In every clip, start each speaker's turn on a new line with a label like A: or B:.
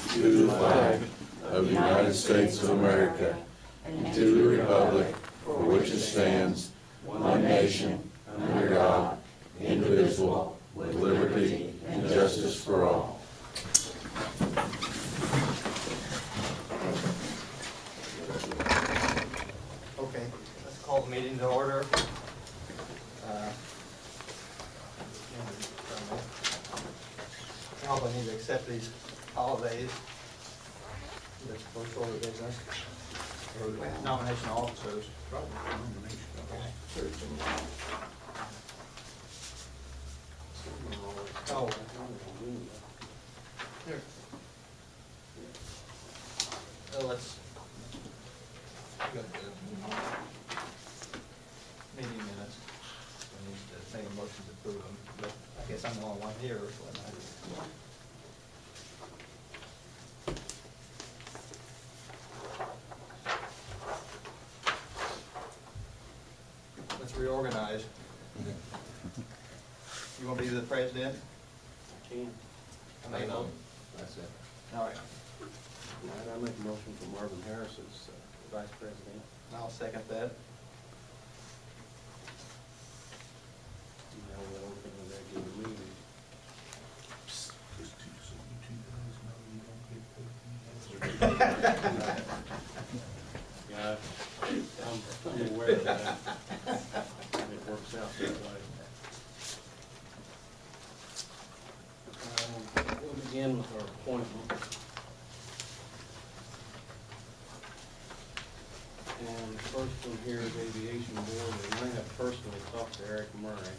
A: to the flag of the United States of America and to the republic for which it stands, one nation, under God, indivisible, with liberty and justice for all.
B: Okay, let's call the meeting to order. Now we need to accept these holidays. That's the first order of business. Or nomination of officers. Oh. Here. Let's. Meeting minutes. We need to make a motion to approve them, but I guess I'm the only one here, so I might. Let's reorganize. You want to be the president?
C: I can.
B: I make a motion.
C: That's it.
B: All right,
C: All right, I make a motion for Marvin Harris as vice president.
B: I'll second that.
C: Now we'll open the regular meeting. Yeah, I'm aware of that. It works out that way. We'll begin with our appointment. And the first one here is Aviation Board, and I have personally talked to Eric Murray.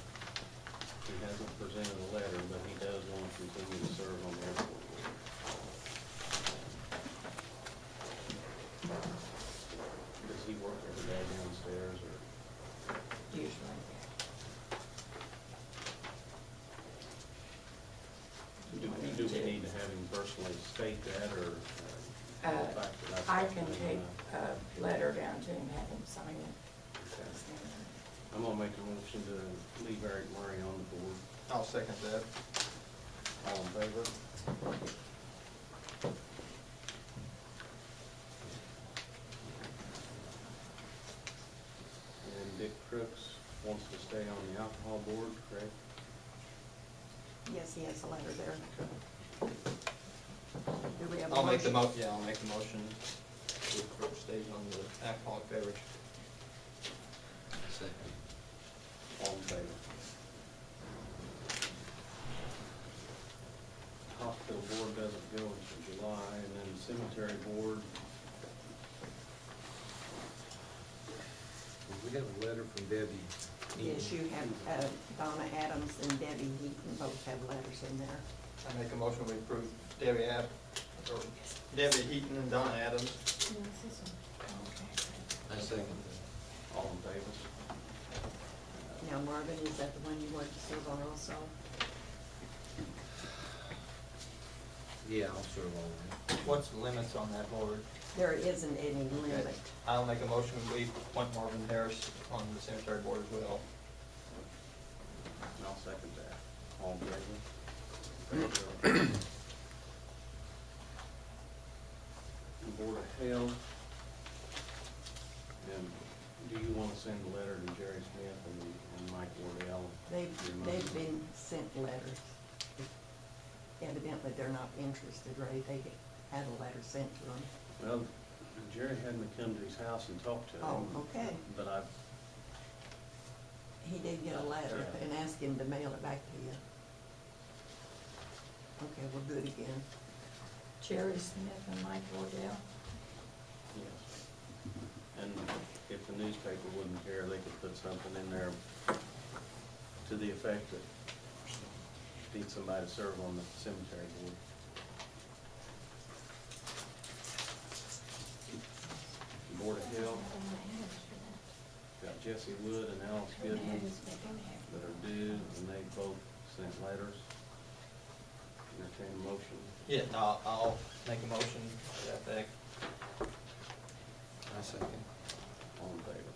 C: He hasn't presented a letter, but he does want to continue to serve on the airport board. Does he work every day downstairs, or?
D: Usually.
C: Do we need to have him personally state that, or? the fact that
D: I
C: talked
D: can
C: to him,
D: take a letter down to him, have him sign it.
C: I'm gonna make a motion to leave Eric Murray on the board.
B: I'll second that.
C: All in favor? And Dick Crooks wants to stay on the alcohol board, correct?
D: Yes, he has a letter there. Do we have a
B: I'll make the
D: motion?
B: I'll make the motion. The clerk stays on the alcoholic beverage.
C: Second. All in favor? Hospital board doesn't go until July, and then cemetery board.
E: We have a letter from Debbie.
D: Yes, you have Donna Adams and Debbie Heaton both have letters in there.
B: I make a motion we approve Debbie Heaton and Donna Adams.
E: I second
C: All in favor?
D: Now Marvin, is that the one you want to serve on also?
E: Yeah, I'll serve on that.
B: What's the limits on that board?
D: There isn't any limit.
B: I'll make a motion we appoint Marvin Harris on the cemetery board as well.
C: And I'll second that. All in favor? Board of Health. And do you want to send a letter to Jerry Smith and Mike Wardell?
D: They've been sent letters. Evidently, they're not interested, right? They had a letter sent to them.
C: Well, Jerry had me come to his house and talk to him.
D: Oh, okay.
C: But
D: He did get a letter and asked him to mail it back to you. Okay, we're good again.
F: Jerry Smith and Mike Wardell.
C: yes. And if the newspaper wouldn't care, they could put something in there to the effect that need somebody to serve on the cemetery board. Board of Health, got Jesse Wood and Alice Goodman that are due, and they both sent letters. Entertain a motion.
B: Yeah, no, I'll make a motion to that effect.
E: I second.
C: All in favor?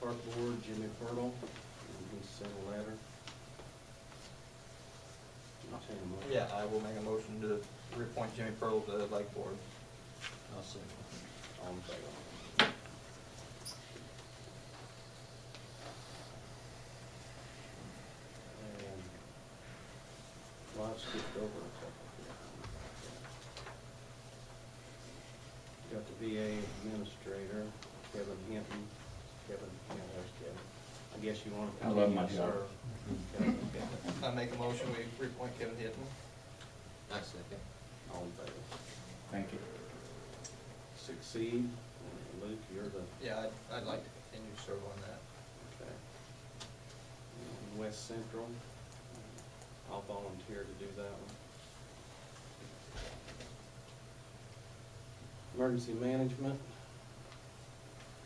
C: Park Board, Jimmy Purtle, he sent a letter. entertain a motion.
B: Yeah, I will make a motion to reappoint Jimmy Pearl to the Lake Board.
E: I'll second.
C: All in favor? And, well, I've skipped over a couple here. Got the VA Administrator, Kevin Hinton. Kevin, yeah, there's Kevin. I guess you want to
A: I love my
C: continue to
A: job.
C: serve. Okay.
B: I make a motion, we reappoint Kevin Hinton.
E: I second.
C: All in favor?
A: Thank you.
C: Succeed, Luke, you're the,
B: Yeah, I'd like to continue to serve on that.
C: okay. And West Central, I'll volunteer to do that one. Emergency Management,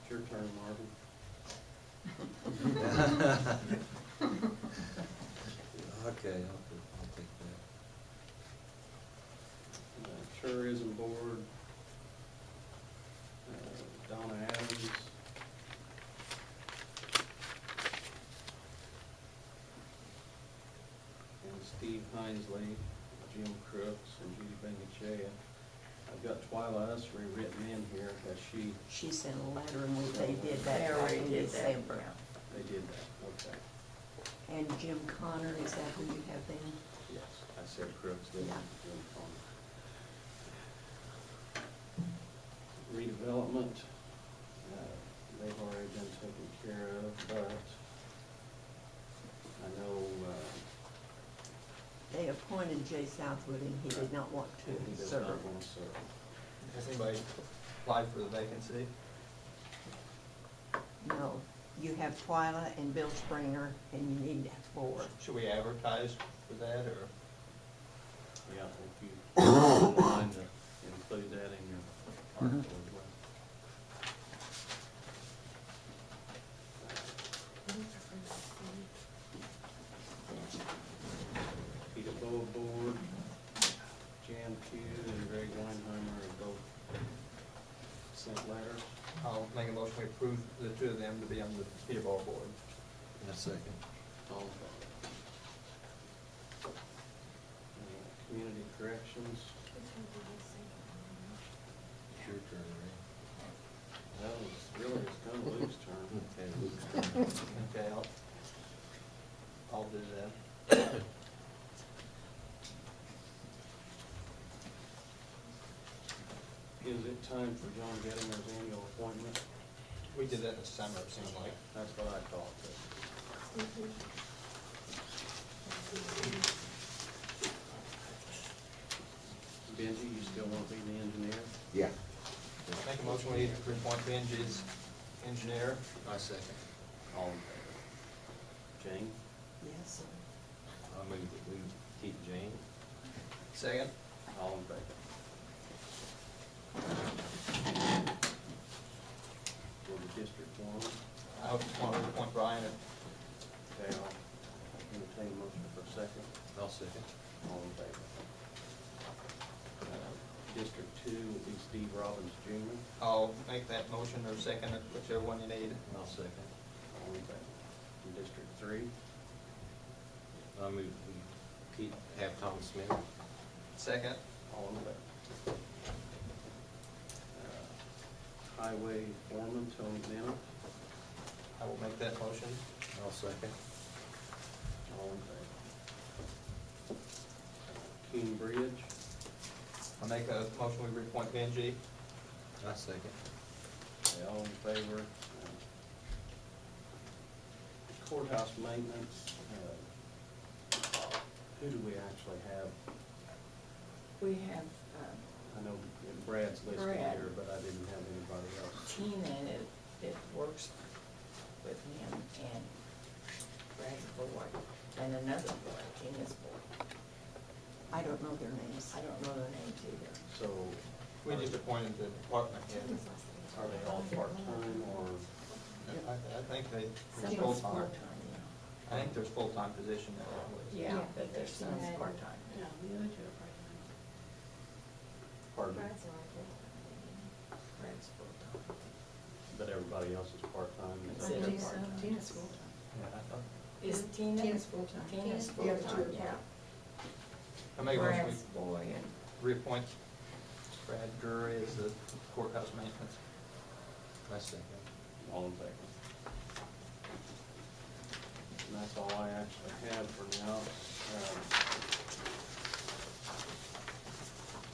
C: it's your turn, Marvin.
E: Okay, I'll take that.
C: Tourism Board, Donna Adams. And Steve Hinesley, Jim Crooks, and Judy Bengachea. I've got Twyla Usry written in here, has she,
D: She sent a letter and they did
F: They
D: that back
F: already
D: in
F: did that,
D: December.
F: yeah.
C: they did that, okay.
D: And Jim Connor, is that who you have then?
C: Yes, I said Crooks, didn't I?
D: Yeah.
C: Jim Connor. Redevelopment, they've already been taken care of, but I know,
D: They appointed Jay Southwood and he did not want
C: he
D: to
C: does
D: serve.
C: not want to serve.
B: Has anybody applied for the vacancy?
D: No, you have Twyla and Bill Springer and you need 4.
B: Should we advertise for that, or?
C: Yeah, if you don't mind to include that in your article as well. Peterborough Board, Jan Pugh and Greg Weinheimer have both sent letters.
B: I'll make a motion, we approve the two of them to be on the Peterborough Board.
E: I second.
C: All in favor? Community Corrections,
E: It's your turn,
C: that was really, it's kind of Luke's turn.
E: Ray. Okay, Luke's turn.
B: Okay, I'll do that.
C: Is it time for John Gettinger's annual appointment?
B: We did that in the summer, it seemed like.
C: That's what I thought, but Benji, you still want to be the engineer?
A: Yeah.
B: Make a motion, we reappoint Benji as engineer.
E: I second.
C: All in favor? Jane?
D: Yes, sir.
E: I move that we keep Jane.
B: Second.
C: All in favor? For the District One,
B: I hope you want to appoint Brian.
C: okay, I'll entertain a motion for a second.
E: I'll second.
C: All in favor? District Two will be Steve Robbins Jr.
B: I'll make that motion or second it, whichever one you need.
E: I'll second.
C: All in favor? And District Three,
E: I move we have Tom Smith.
B: Second.
C: all in favor? Highway Foreman Tony Bennett,
B: I will make that motion.
E: I'll second.
C: all in favor? Keene Bridge,
B: I'll make a motion, we reappoint Benji.
E: I second.
C: okay, all in favor? Courthouse Maintenance, who do we actually have?
F: We have
C: I know Brad's listed
F: Brad.
C: here, but I didn't have anybody else.
F: Tina that works with him and Brad Boyd and another boy, Tina's boy.
D: I don't know their names.
F: I don't know their names either.
C: So,
B: We just appointed the department head.
C: are they all part-time or?
B: I think they,
F: Someone's
B: full-time.
F: part-time,
B: I think there's full-time position there.
F: yeah. Yeah, but their son's part-time.
G: No, the other two are
C: Pardon?
G: part-time. Brad's
F: Brad's full-time.
C: But everybody else is part-time?
F: It's
G: I
F: Consider
G: believe so.
F: part-time.
G: Tina's full-time.
B: Yeah, I thought.
F: Is Tina?
G: Tina's full-time.
F: Tina's
G: The other two
F: full-time,
G: are
F: yeah.
B: I make a motion
F: Brad's boy and
B: we reappoint Brad Drury as the courthouse maintenance.
E: I second.
C: All in favor? And that's all I actually have for now.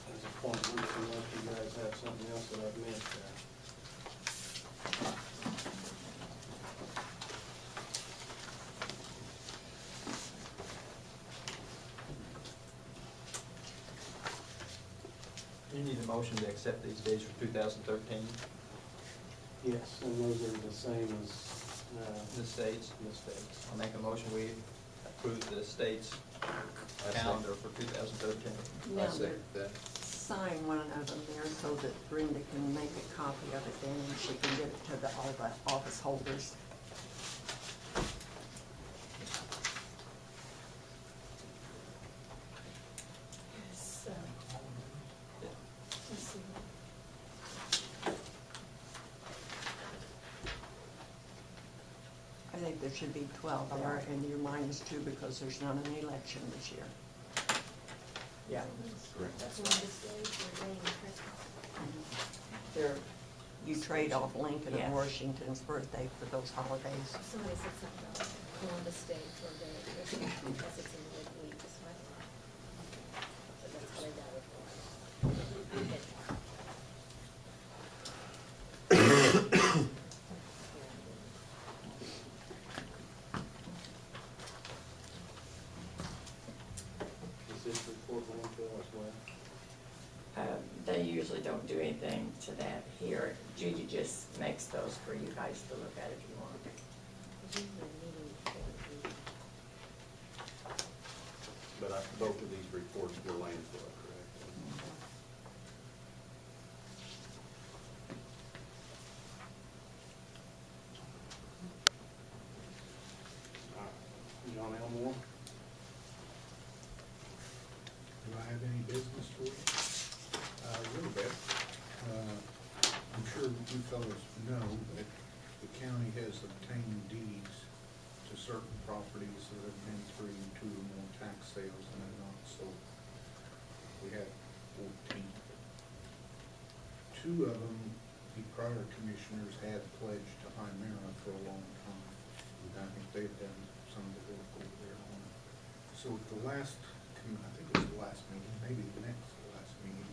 C: As a point, unless you guys have something else that I've missed there.
B: You need a motion to accept these days for 2013,
C: Yes, and those are the same as,
B: the states.
C: the states.
B: I'll make a motion, we approve the state's
E: I second.
B: calendar for 2013.
D: Now,
E: I second that.
D: sign one of them there so that Brenda can make a copy of it then, and she can get it to all the office holders.
F: so, let's see.
D: I think there should be 12 there, and you're -2 because there's not an election this year.
B: Yeah.
G: That's one of the states we're getting
D: There, you trade off Lincoln
F: Yes.
D: and Washington's birthday for those holidays.
G: Somebody said something about Columbus Day for their Christmas because it's in midweek, so I thought. So that's how they got it for.
C: Is this report going to as well?
F: They usually don't do anything to that here. Judy just makes those for you guys to look at if you want.
G: There's usually a meeting every week.
C: But both of these reports were landfill, correct? All right. John Elmore?
H: Do I have any business for you? A little bit. I'm sure you fellows know that the county has obtained deeds to certain properties that have been through 2 or more tax sales and have not sold. We have 14. 2 of them, the prior commissioners had pledged to Hymera for a long time. I think they've done some of the work over there on it. So at the last, I think it was the last meeting, maybe the next to the last meeting,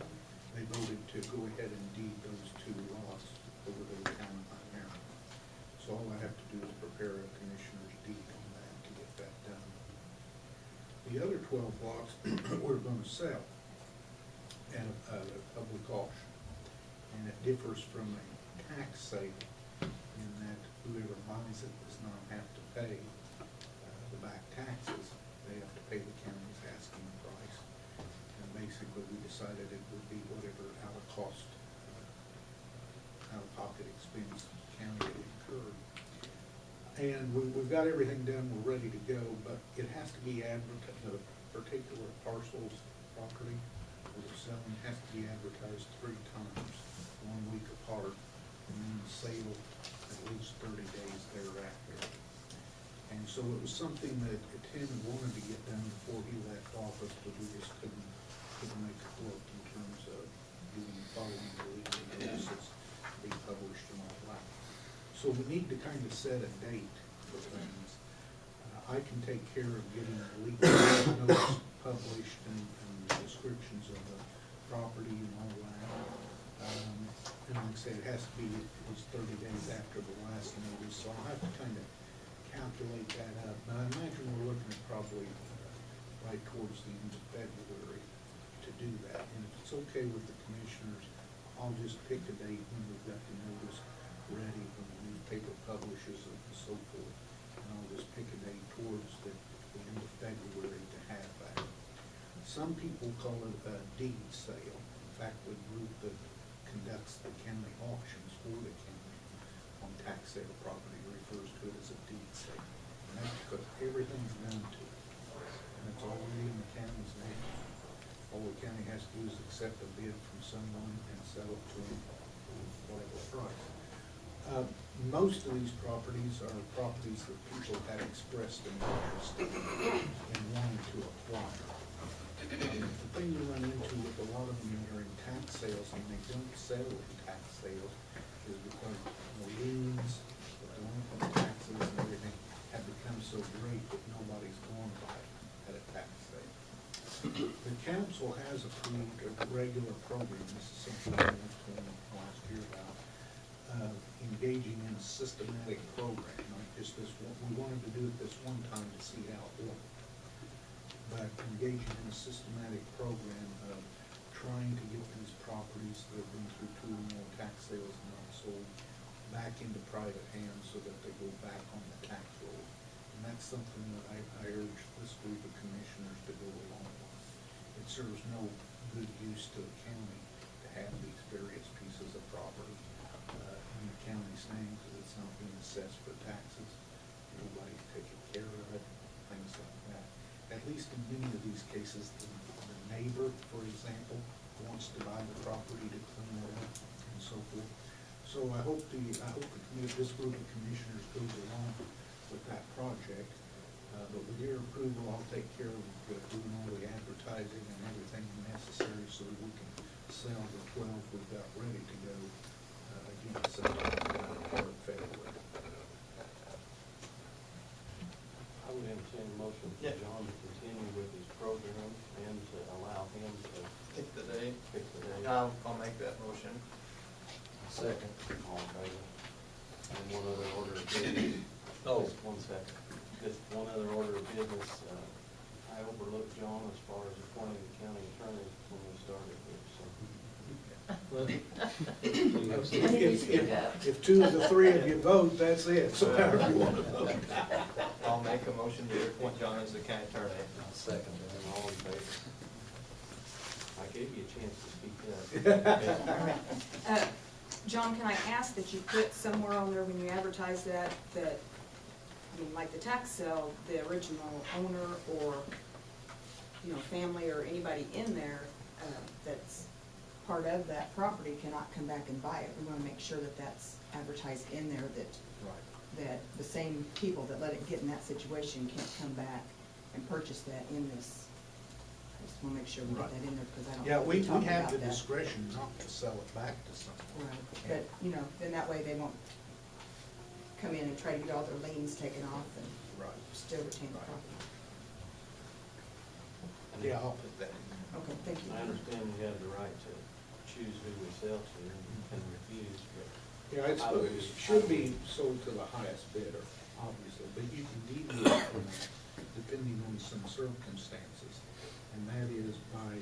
H: they voted to go ahead and deed those 2 lots over to the town of Hymera. So all I have to do is prepare a commissioner's deed on that to get that done. The other 12 lots we're gonna sell at a public auction. And it differs from a tax sale in that whoever buys it does not have to pay the back taxes. They have to pay the county's asking price. And basically, we decided it would be whatever out-of-pocket expense the county had incurred. And we've got everything done, we're ready to go, but it has to be advertised, the particular parcels property that we're selling has to be advertised 3 times, 1 week apart, and then the sale at least 30 days thereafter. And so it was something that Tim wanted to get done before he left office, but we just couldn't make it work in terms of following the legal notices, be published and all that. So we need to kind of set a date for things. I can take care of getting the legal notice published and descriptions of the property and all that. And like I said, it has to be at least 30 days after the last notice, so I'll have to kind of calculate that up. Now, I imagine we're looking at probably right towards the end of February to do that. And if it's okay with the commissioners, I'll just pick a date when we've got the notice ready, when the newspaper publishes it and so forth. And I'll just pick a date towards the end of February to have that. Some people call it a deed sale. In fact, the group that conducts the county auctions for the county on tax sale property refers to it as a deed sale. And that's because everything's done to it. And it's already in the county's name. All the county has to do is accept a bid from someone and sell it to them for whatever price. Most of these properties are properties that people have expressed an interest in wanting to acquire. And don't sell in tax sales is because the liens, the delinquent taxes and everything have become so great that nobody's going to buy it at a tax sale. The council has approved a regular program, this is something we went to last year about, engaging in a systematic program, not just this one. We wanted to do it this one time to see how it worked. But engaging in a systematic program of trying to get these properties that have been through 2 or more tax sales and not sold back into private hands so that they go back on the tax roll. And that's something that I urge this group of commissioners to go along with. It serves no good use to the county to have these various pieces of property in the county's name because it's not being assessed for taxes. Nobody's taking care of it, things like that. At least in many of these cases, the neighbor, for example, wants to buy the property to clean it up and so forth. So I hope this group of commissioners goes along with that project. But with your approval, I'll take care of doing all the advertising and everything necessary so that we can sell the 12 we've got ready to go again sometime in February.
C: I would entertain a motion for
B: Yeah.
C: John to continue with his program and to allow him to
B: Pick the day.
C: pick the day.
B: I'll make that motion.
E: Second.
C: All in favor? And one other order of business.
E: Oh.
C: Just 1 second. Just one other order of business. I overlooked John as far as appointing the county attorney when we started here, so.
H: If 2 of the 3 of you vote, that's it, so however you want to vote.
B: I'll make a motion to appoint John as the county attorney.
E: Second.
C: And all in favor? I gave you a chance to speak up.
I: John, can I ask that you put somewhere on there when you advertise that, I mean, like the tax sale, the original owner or, you know, family or anybody in there that's part of that property cannot come back and buy it. We wanna make sure that that's advertised in there, that the same people that let it get in that situation can't come back and purchase that in this. I just wanna make sure we get that in there, because I don't
H: Yeah,
I: think
H: we
I: talked
H: have
I: about
H: the
I: that.
H: discretion not to sell it back to someone.
I: Right, but, you know, then that way they won't come in and try to get all their liens taken off and
H: Right.
I: still retain the
H: Right.
I: property.
H: Yeah, I'll put that in.
I: Okay, thank you.
C: I understand you have the right to choose who we sell to and refuse, but
H: Yeah, it should be sold to the highest bidder, obviously, but you can deviate from that depending on some circumstances. And that is by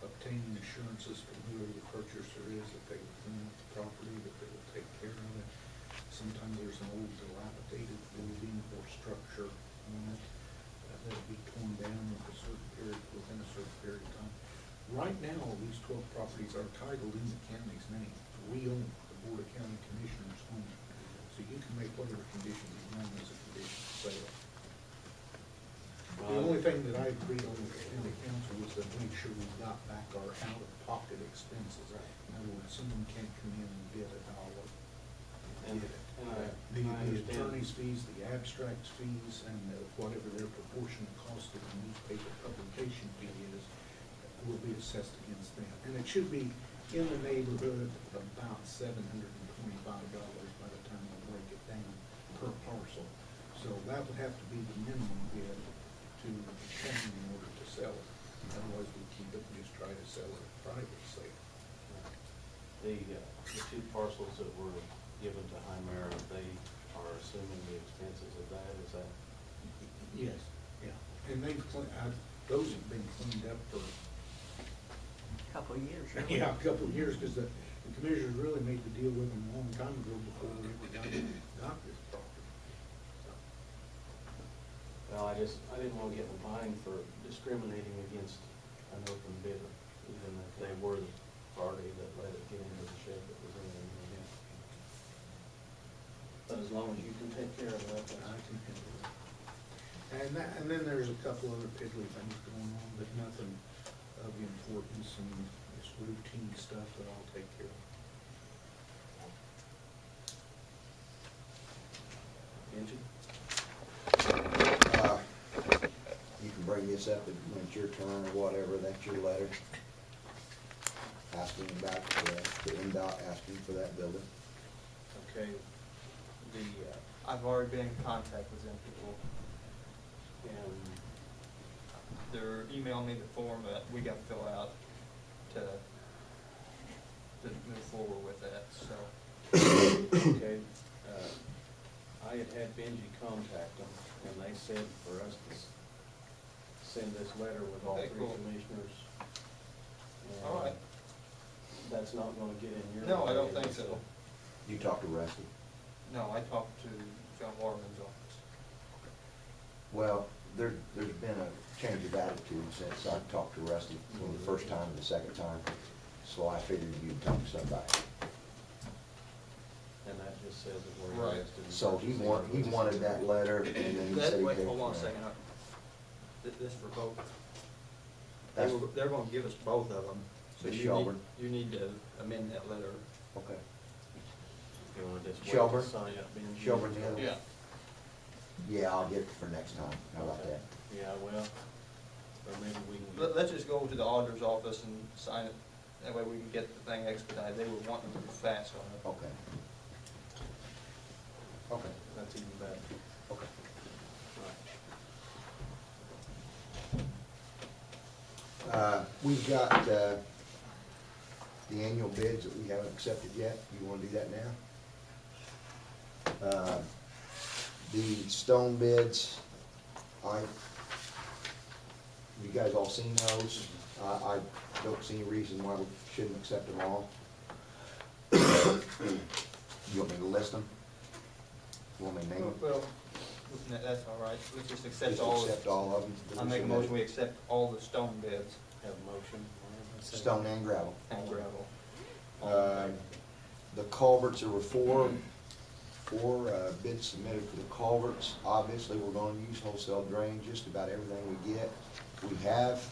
H: obtaining assurances from whoever the purchaser is that they will clean up the property, that they will take care of it. Sometimes there's an old dilapidated building or structure on it that'll be torn down within a certain period of time. Right now, these 12 properties are titled in the county's name. We own it, the Board of County Commissioners own it. So you can make whatever conditions you want as a condition of sale. The only thing that I agreed on with the county council was to make sure we got back our out-of-pocket expenses. In other words, someone can't come in and bid $1 and get it.
C: I
H: The
C: understand.
H: attorney's fees, the abstracts fees, and whatever their proportionate cost of the newspaper publication fee is, will be assessed against them. And it should be in the neighborhood of about $725 by the time we break it down per parcel. So that would have to be the minimum bid to obtain in order to sell it. Otherwise, we keep it and just try to sell it at private sale.
C: The 2 parcels that were given to Hymera, they are assuming the expenses of that, is that?
H: Yes. Yeah, and those have been cleaned up for
D: Couple of years, really.
H: yeah, a couple of years, because the commissioners really made the deal with them a long time ago before we ever got this property. So,
C: Well, I didn't want to get in line for discriminating against an open bidder, even if they were the party that let it get into the shed that was in there. But as long as you can take care of that,
H: I can handle it. And then there's a couple other piddly things going on, but nothing of importance, and it's routine stuff that I'll take care of.
C: Benji?
J: You can bring this up when it's your turn or whatever, that's your letter. asking about, the NDOT asking for that building.
C: Okay, the,
B: I've already been in contact with them people.
C: and
B: They're emailing me the form that we got to fill out to move forward with that, so.
C: okay, I had Benji contact them, and they said for us to send this letter with all
B: Okay,
C: three
B: cool.
C: commissioners. And
B: All right.
C: That's not gonna get in your.
B: No, I don't
C: way,
B: think so.
J: You talked to Rusty?
B: No, I talked to John Waterman's office.
J: Well, there's been a change of attitude since I talked to Rusty for the first time and the second time, so I figured you'd talk to somebody.
C: And that just says that we're
B: Right.
C: interested in.
J: So he wanted that letter, and then he said
B: That,
J: he'd
B: wait,
J: take it
B: hold on a
J: from there.
B: second. This for both.
J: That's-
B: They're gonna give us both of them. So
J: The
B: you
J: Shelburne.
B: You need to amend that letter.
J: Okay.
C: You wanna just wait
J: Shelburne?
C: to sign up, Benji?
J: Shelburne, the other?
B: Yeah.
J: Yeah, I'll get it for next time. How about
C: Okay.
J: that?
C: Yeah, well, or maybe we can.
B: Let's just go to the auditor's office and sign it. That way we can get the thing expedited. They were wanting to move fast on it.
J: Okay. Okay,
C: That's even better.
J: okay. We've got, the annual bids that we haven't accepted yet. You wanna do that now? The stone bids, you guys all seen those? I don't see any reason why we shouldn't accept them all. You want me to list them? You want me to name them?
B: Well, that's all right. Let's just accept
J: Just
B: all.
J: accept all of them?
B: I make a motion, we accept all the stone bids
C: Have a motion?
J: Stone and gravel.
B: and gravel.
J: The culverts, there were four bids submitted for the culverts. Obviously, we're gonna use wholesale drain, just about everything we get. We have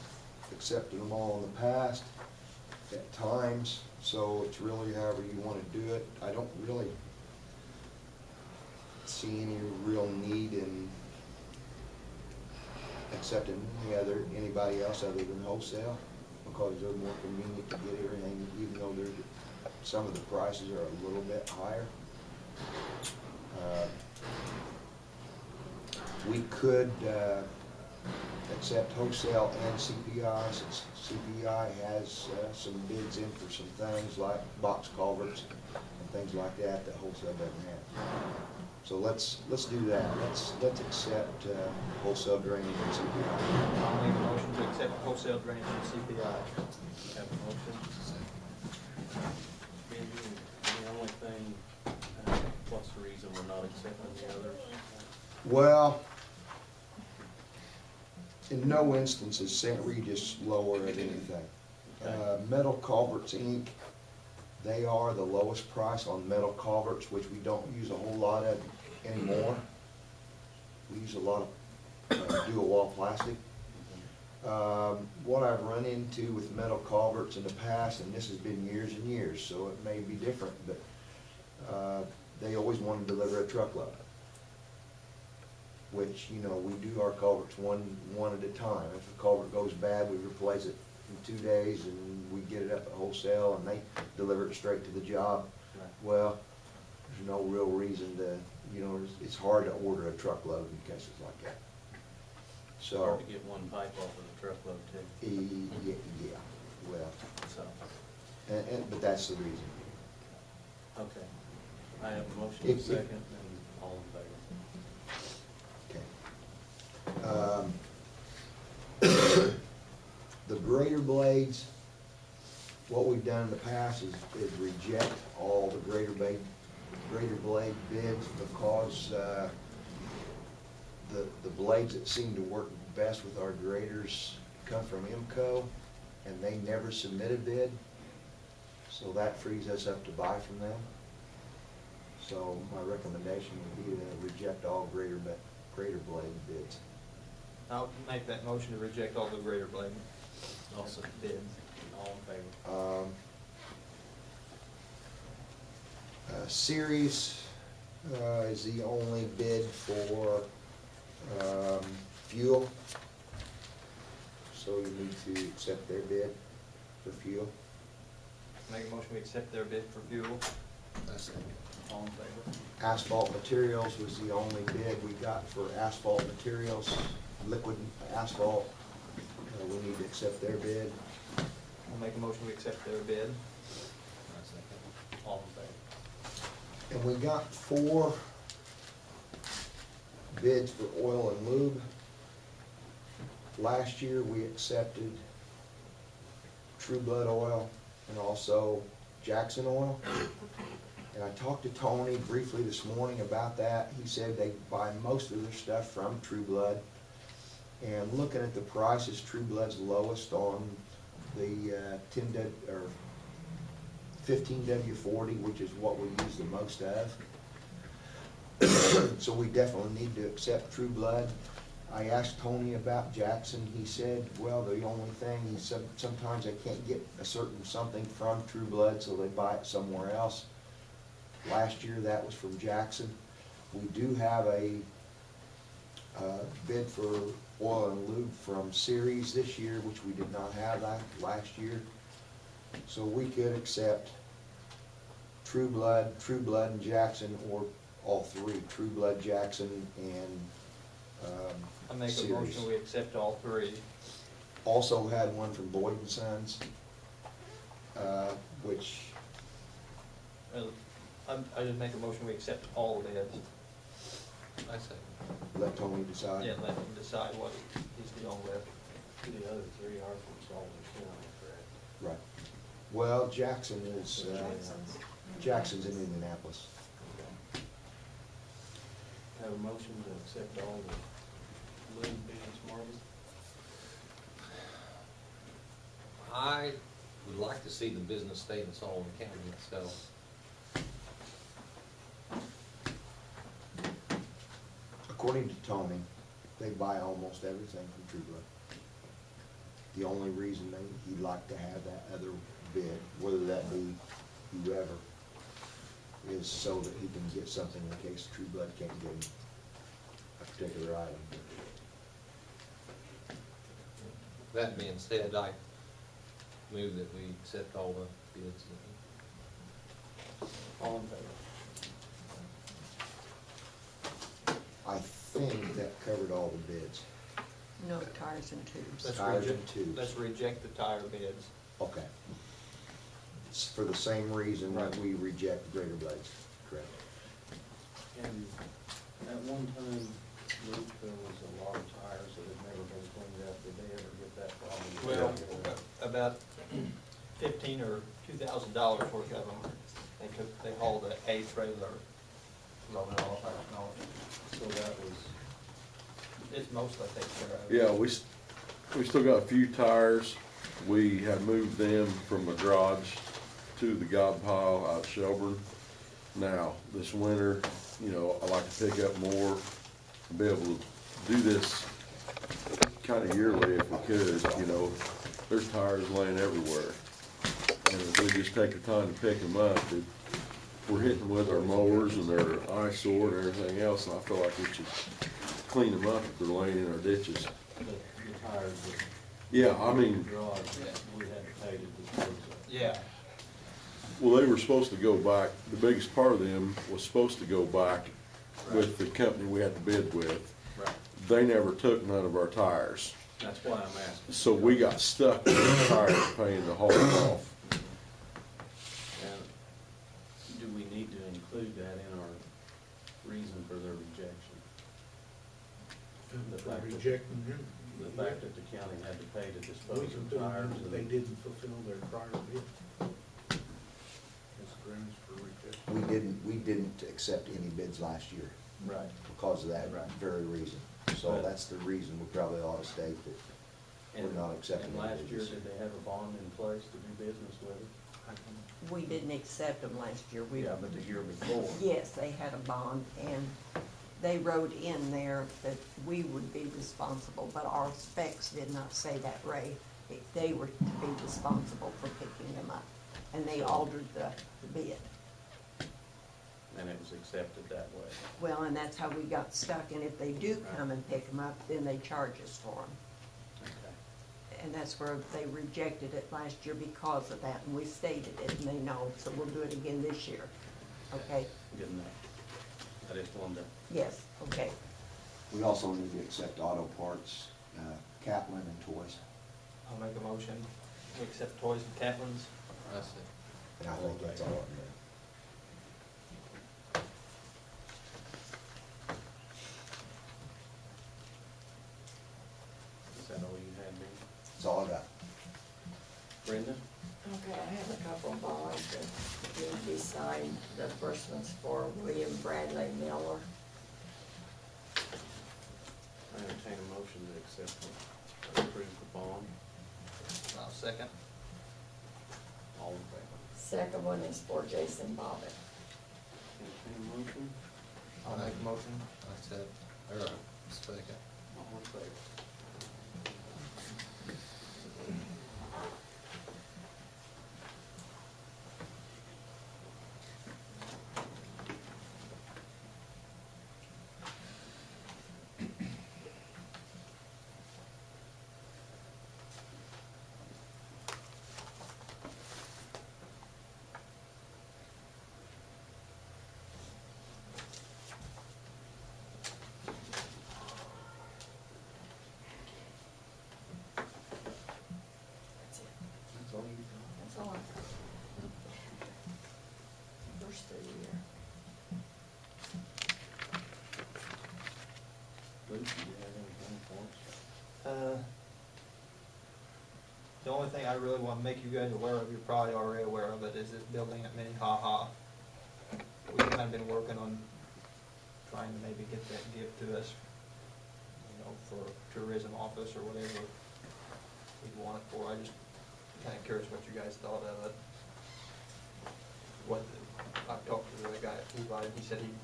J: accepted them all in the past at times, so it's really however you wanna do it. I don't really see any real need in accepting anybody else other than wholesale, because they're more convenient to get everything, even though some of the prices are a little bit higher. We could accept wholesale and CPI, since CPI has some bids in for some things like box culverts and things like that that wholesale doesn't have. So let's do that. Let's accept wholesale drainage and CPI.
B: I'll make a motion to accept wholesale drainage and CPI.
C: Have a motion? Benji, the only thing, what's the reason we're not accepting the others?
J: Well, in no instance is St. Regis lower at anything. Metal Culverts Inc., they are the lowest price on metal culverts, which we don't use a whole lot of anymore. We use a lot of dual wall plastic. What I've run into with metal culverts in the past, and this has been years and years, so it may be different, but they always want to deliver a truckload. Which, you know, we do our culverts one at a time. If a culvert goes bad, we replace it in 2 days, and we get it up at wholesale, and they deliver it straight to the job.
C: Right.
J: Well, there's no real reason to, you know, it's hard to order a truckload in cases like that. So,
C: Hard to get one pipe off of the truckload too,
J: yeah, well,
C: so,
J: but that's the reason.
C: okay. I have a motion and a
J: If-
C: second, and all in favor.
J: Okay. The grater blades, what we've done in the past is reject all the grater blade bids, because the blades that seem to work best with our graders come from IMCO, and they never submit a bid, so that frees us up to buy from them. So my recommendation would be to reject all grater blade bids.
B: I'll make that motion to reject all the greater blade
C: Also,
B: bids.
C: all in favor.
J: Series is the only bid for fuel, so you need to accept their bid for fuel.
B: Make a motion, we accept their bid for fuel.
E: That's it.
B: All in favor?
J: Asphalt materials was the only bid we got for asphalt materials, liquid asphalt. We need to accept their bid.
B: I'll make a motion, we accept their bid.
E: That's it.
B: All in favor?
J: And we got 4 bids for oil and lube. Last year, we accepted True Blood Oil and also Jackson Oil. And I talked to Tony briefly this morning about that. He said they buy most of their stuff from True Blood. And looking at the prices, True Blood's lowest on the 15W40, which is what we use the most of. So we definitely need to accept True Blood. I asked Tony about Jackson. He said, well, the only thing, he said, sometimes they can't get a certain something from True Blood, so they buy it somewhere else. Last year, that was from Jackson. We do have a bid for oil and lube from Ceres this year, which we did not have last year. So we could accept True Blood and Jackson, or all 3, True Blood, Jackson, and
B: I make a
J: Ceres.
B: motion, we accept all 3.
J: Also had one from Boyd and Sons, which,
B: I just make a motion, we accept all the bids.
E: I say.
J: let Tony decide.
B: Yeah, let him decide what he's going with.
C: The other 3 are from Sullivan County, correct?
J: Right. Well, Jackson is,
D: Jackson's.
J: Jackson's in Indianapolis.
C: Have a motion to accept all the lube bids, Marvin?
E: I would like to see the business stay in Sullivan County itself.
J: According to Tony, they buy almost everything from True Blood. The only reason he'd like to have that other bid, whether that be whoever, is so that he can get something in case True Blood can't get him a particular item.
E: That being said, I move that we accept all the bids.
C: All in favor?
J: I think that covered all the bids.
D: No, tires and tubes.
B: Let's
J: Tires
B: reject-
J: and tubes.
B: Let's reject the tire bids.
J: Okay. It's for the same reason that
B: Right.
J: we reject Greater Blades, correct?
C: And at one time, Luke, there was a lot of tires that had never been cleaned up. Did they ever get that problem?
B: Well, about $15,000 or $2,000 worth of them, they hauled a trailer, loaded all of our snow.
C: So that was,
B: It's mostly taken care of.
A: Yeah, we still got a few tires. We have moved them from the garage to the gob pile out at Shelburne. Now, this winter, you know, I like to pick up more, be able to do this kind of yearly if we could, you know. There's tires laying everywhere. And if we just take the time to pick them up, we're hitting with our mowers and their eyesore and everything else, and I feel like we should clean them up if they're laying in our ditches.
C: the tires that.
A: Yeah, I mean,
C: Garage, we had to pay to dispose of.
B: Yeah,
A: well, they were supposed to go back, the biggest part of them was supposed to go back with the company we had to bid with.
C: Right.
A: They never took none of our tires.
C: That's why I'm asking.
A: So we got stuck with the tires paying to haul them off.
C: And do we need to include that in our reason for their rejection? The
H: For
C: fact that-
H: rejecting them.
C: The fact that the county had to pay to
H: We
C: dispose
H: can
C: of
H: put them
C: tires
H: in if they
C: and
H: didn't fulfill their prior bid. As grounds for rejection.
J: We didn't accept any bids last year
C: right.
J: because of that
C: Right.
J: very reason. So
C: But-
J: that's the reason we probably ought to state that we're
C: And-
J: not accepting
C: And
J: any
C: last year,
J: bids.
C: did they have a bond in place to do business with it?
D: We didn't accept them last year.
C: Yeah, but the year before.
D: Yes, they had a bond, and they wrote in there that we would be responsible, but our specs did not say that, Ray. They were to be responsible for picking them up, and they altered the bid.
C: And it was accepted that way.
D: Well, and that's how we got stuck, and if they do come and pick them up, then they charge us for them.
C: Okay.
D: And that's where they rejected it last year because of that, and we stated it, and they know, so we'll do it again this year. Okay?
C: Good enough. I just wanted to,
D: Yes, okay.
J: We also need to accept auto parts, Catlin and Toys.
B: I'll make a motion, we accept toys and Catlin's.
E: I see.
J: And I think that's all in there.
C: is that all you had, Ben?
J: That's all I got.
C: Brenda?
F: Okay, I have a couple of bonds that need to be signed. The first one's for William Bradley Miller.
C: I entertain a motion to accept or approve the bond.
B: I'll second.
C: All in favor?
F: Second one is for Jason Bobbitt.
C: Entertain a motion.
B: I'll make a motion.
E: I said, or, second.
C: All in favor?
F: That's it.
C: That's all you got?
F: That's all I've got. First of the year.
C: Lucy, do you have anything for us?
B: The only thing I really want to make you guys aware of, you're probably already aware of it, is this building at Minnehaha. We've kind of been working on trying to maybe get that gift to us, you know, for tourism office or whatever we want it for. I just kind of curious what you guys thought of it. I've talked to the guy at Peabody, he said he'd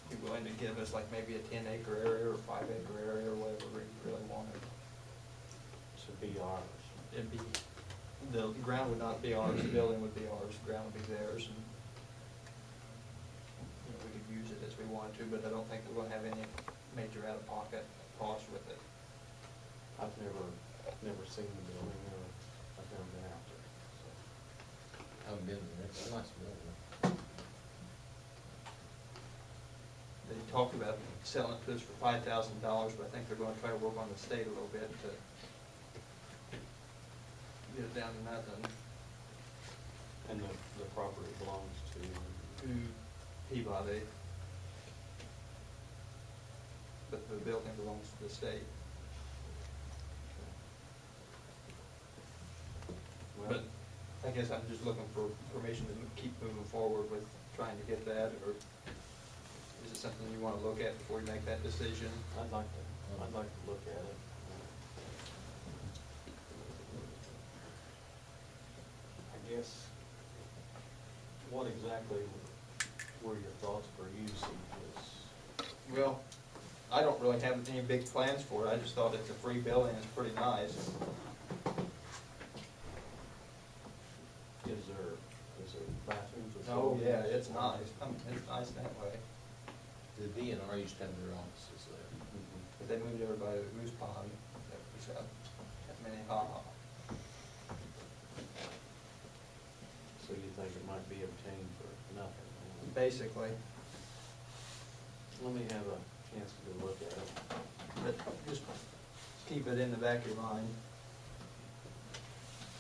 B: be willing to give us like maybe a 10-acre area or 5-acre area or whatever he really wanted.
C: To be ours.
B: It'd be, the ground would not be ours, the building would be ours, the ground would be theirs, and, you know, we could use it as we wanted to, but I don't think we're gonna have any major out-of-pocket cost with it.
C: I've never seen the building, or I've never been out there, so.
E: I haven't been there, it's a nice building.
B: They talked about selling it to us for $5,000, but I think they're gonna try to work on the state a little bit to get it down to nothing.
C: And the property belongs to,
B: To Peabody. But the building belongs to the state.
C: well,
B: But I guess I'm just looking for permission to keep moving forward with trying to get that, or is it something you wanna look at before you make that decision?
C: I'd like to look at it. I guess, what exactly were your thoughts for using this?
B: Well, I don't really have any big plans for it, I just thought it's a free building, it's pretty nice.
C: Is there bathrooms or?
B: Oh, yeah, it's nice, it's nice that way.
E: The DNR used to have their offices there.
C: Mhm.
B: But they moved everybody to Goose Pond, that was at Minnehaha.
C: So you think it might be obtained for nothing?
B: Basically,
C: Let me have a chance to go look at it.
B: but just keep it in the back of your mind.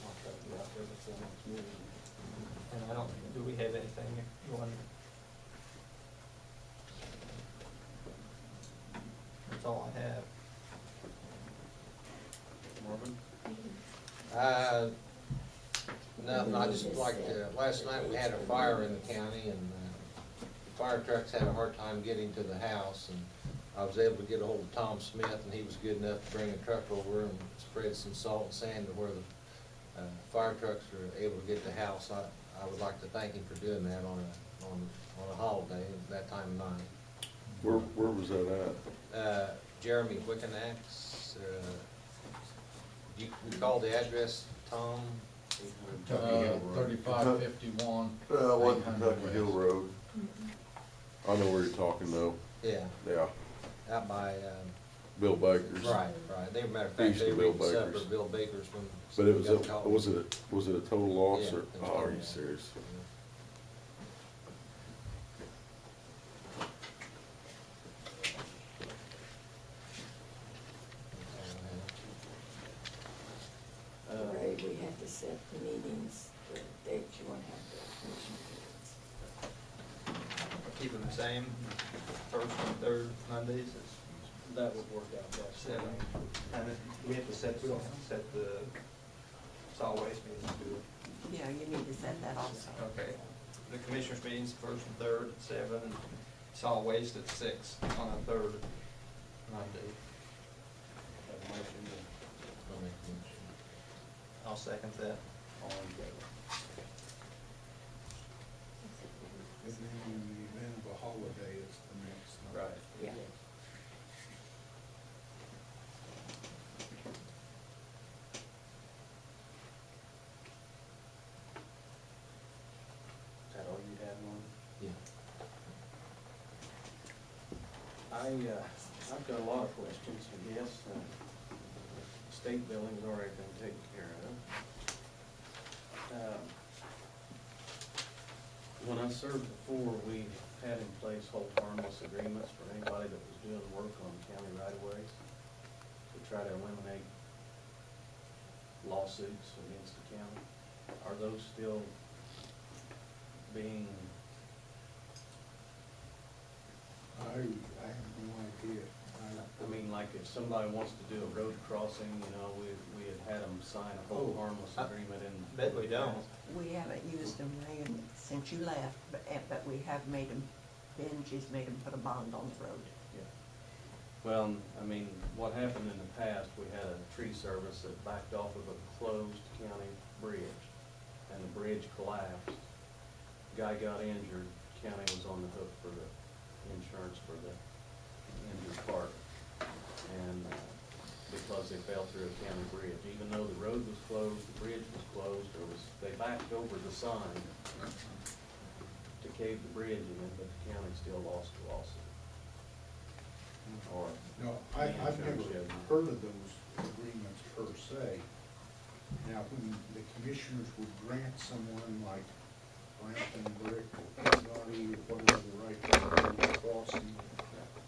C: I'll try to get out there before next meeting.
B: And I don't, do we have anything you want? That's all I have.
C: Marvin?
E: Nothing, I just like, last night we had a fire in the county and fire trucks had a hard time getting to the house, and I was able to get a hold of Tom Smith, and he was good enough to bring a truck over and spread some salt and sand to where the fire trucks are able to get the house. I would like to thank him for doing that on a holiday, that time of night.
A: Where was that at?
E: Jeremy Wickenax, you recall the address, Tom?
K: Kentucky Hill Road. 3551.
A: What Kentucky Hill Road. I know where you're talking though.
E: Yeah,
A: Yeah.
E: out by
A: Bill Baker's.
E: Right, right. They, matter of
A: They
E: fact,
A: used
E: they
A: to Bill
E: read separate
A: Baker's.
E: Bill Baker's when.
A: But it was,
E: got caught.
A: was it a total loss
E: Yeah,
A: or,
E: it was
A: oh,
E: total
A: are you
E: loss.
A: serious?
F: Ray, we have to set the meetings, the dates you want to have the commission meetings.
B: Keep them the same, first and third Mondays, it's
C: That would work out best. for me.
B: 7. And then we have to set, we don't have to set the solid waste meetings, do we?
D: Yeah, you need to set that also.
B: Okay. The commissioners meetings, first and third at 7, and solid waste at 6 on the third Monday.
C: Have a motion to-
E: I'll make the motion.
B: I'll second that.
C: all in favor?
H: And then in the event of a holiday, it's the next night.
B: Right.
F: Yeah.
C: Is that all you had, Norm?
E: Yeah.
C: I've got a lot of questions, I guess. State building's already been taken care of. When I served before, we had in place hold harmless agreements for anybody that was doing work on county right-of-ways to try to eliminate lawsuits against the county. Are those still being,
H: I have no idea.
C: I mean, like if somebody wants to do a road crossing, you know, we had them sign a hold
H: Oh,
C: harmless agreement in.
B: Bet we don't.
D: We haven't used them, Ray, since you left, but we have made them, Benji's made them put a bond on the road.
C: Yeah. Well, I mean, what happened in the past, we had a tree service that backed off of a closed county bridge, and the bridge collapsed. Guy got injured, county was on the hook for the insurance for the injured part. And because they fell through a county bridge, even though the road was closed, the bridge was closed, they backed over the sign to cave the bridge in, but the county still lost the lawsuit. Or
H: No,
C: the
H: I've never
C: insurance, yeah.
H: heard of those agreements per se. Now, when the commissioners would grant someone like Brampton Brick or Peabody or whatever the right to a road crossing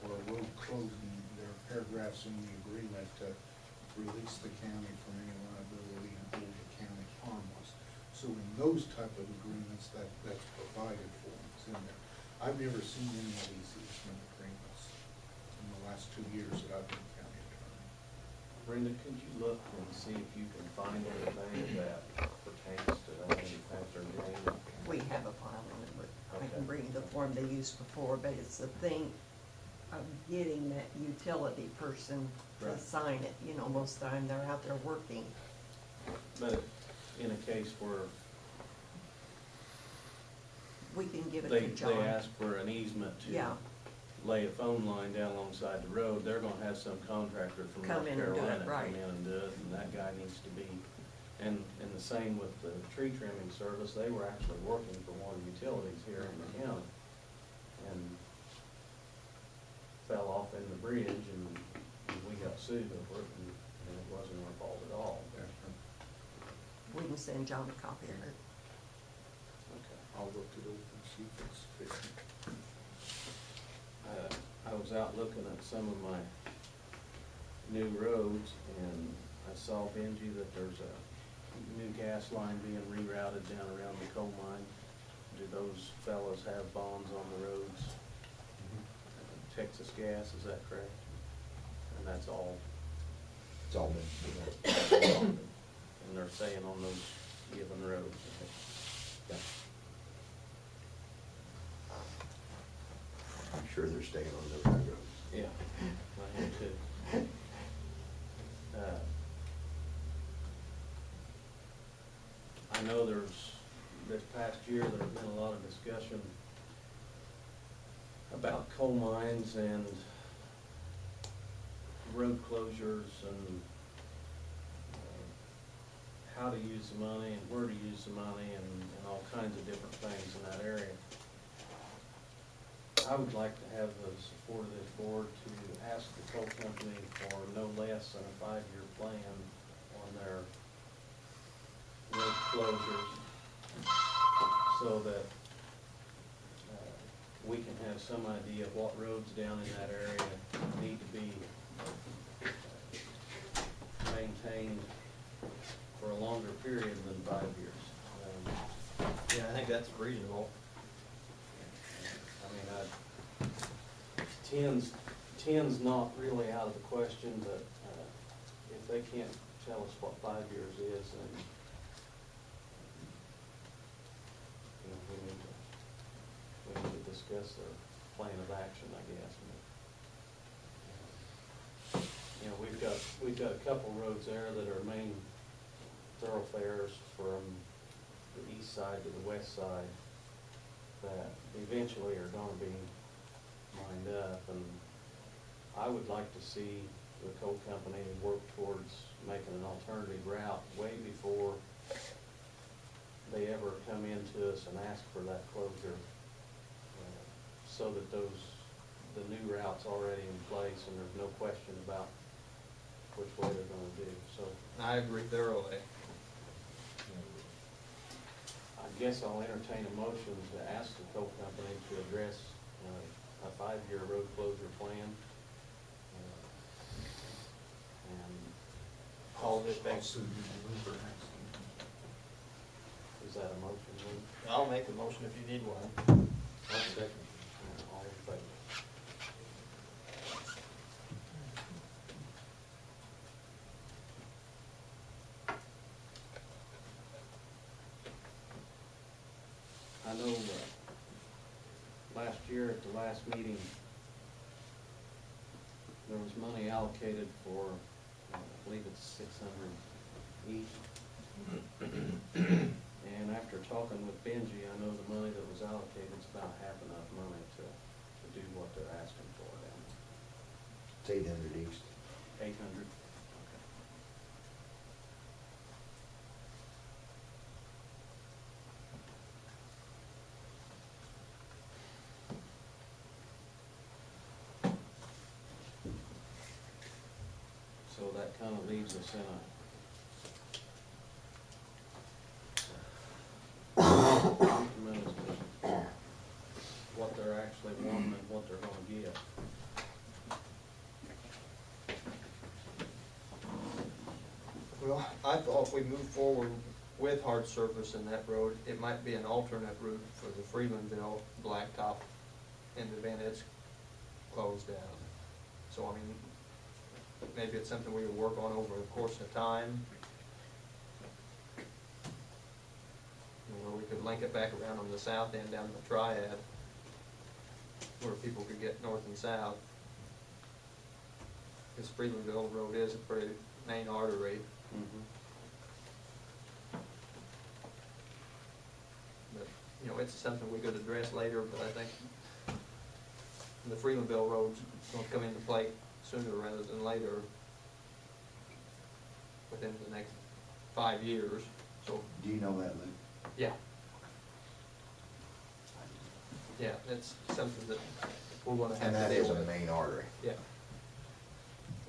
H: or a road closing, there are paragraphs in the agreement to release the county from any liability and hold the county harmless. So in those type of agreements, that's provided for, it's in there. I've never seen any of these easement agreements in the last 2 years that I've been county attorney.
C: Brenda, could you look and see if you can find anything that pertains to that after agreement?
D: We have a file on it, but I can
C: Okay.
D: bring you the form they used before, but it's the thing of getting that utility person to
C: Right.
D: sign it. You know, most of the time they're out there working.
C: But in a case where
D: We can give it
C: they
D: to John.
C: ask for an easement to
D: Yeah.
C: lay a phone line down alongside the road, they're gonna have some contractor from
D: Come
C: North
D: in and do it,
C: Carolina come
D: right.
C: in and do it, and that guy needs to be, and the same with the tree trimming service, they were actually working for one of the utilities here in the county. And fell off in the bridge, and we got sued over it, and it wasn't our fault at all.
D: We can send John a copy of it.
C: Okay.
H: I'll look it over and see if it's sufficient.
C: I was out looking at some of my new roads, and I saw, Benji, that there's a new gas line being rerouted down around the coal mine. Do those fellows have bonds on the roads? Texas Gas, is that correct? And that's all,
J: It's all been,
C: and they're saying on those given roads.
J: yeah. I'm sure they're staying on those roads.
C: Yeah, I am too. I know this past year, there's been a lot of discussion about coal mines and road closures and how to use the money and where to use the money and all kinds of different things in that area. I would like to have the support of this board to ask the coal company for no less than a 5-year plan on their road closures, so that we can have some idea of what roads down in that area need to be maintained for a longer period than 5 years.
B: Yeah, I think that's reasonable.
C: I mean, ten's not really out of the question, but if they can't tell us what 5 years is, then, you know, we need to discuss their plan of action, I guess. You know, we've got a couple roads there that are main thoroughfares from the east side to the west side that eventually are gonna be lined up, and I would like to see the coal company work towards making an alternative route way before they ever come into us and ask for that closure, so that the new route's already in place and there's no question about which way they're gonna do, so.
B: I agree thoroughly.
C: I guess I'll entertain a motion to ask the coal company to address a 5-year road closure plan. And call it back. Is that a motion, Lou?
B: I'll make the motion if you need one.
C: I'll second. All in favor? I know last year at the last meeting, there was money allocated for, I believe it's 600 each. And after talking with Benji, I know the money that was allocated is about half enough money to do what they're asking for down
J: It's 800 east.
C: there. 800? So that kind of leaves us in a predicament as to what they're actually wanting and what they're gonna get.
B: Well, I thought if we move forward with hard surface in that road, it might be an alternate route for the Freemanville blacktop in the event it's closed down. So, I mean, maybe it's something we would work on over the course of time. You know, we could link it back around on the south end down the Triad, where people could get north and south. Because Freemanville Road is a pretty main artery. But, you know, it's something we could address later, but I think the Freemanville Road's gonna come into play sooner rather than later, within the next 5 years, so,
J: Do you know that, Lou?
B: yeah. Yeah, it's something that we're gonna have
J: And
B: to
J: that
B: deal
J: is a
B: with.
J: main artery.
B: Yeah.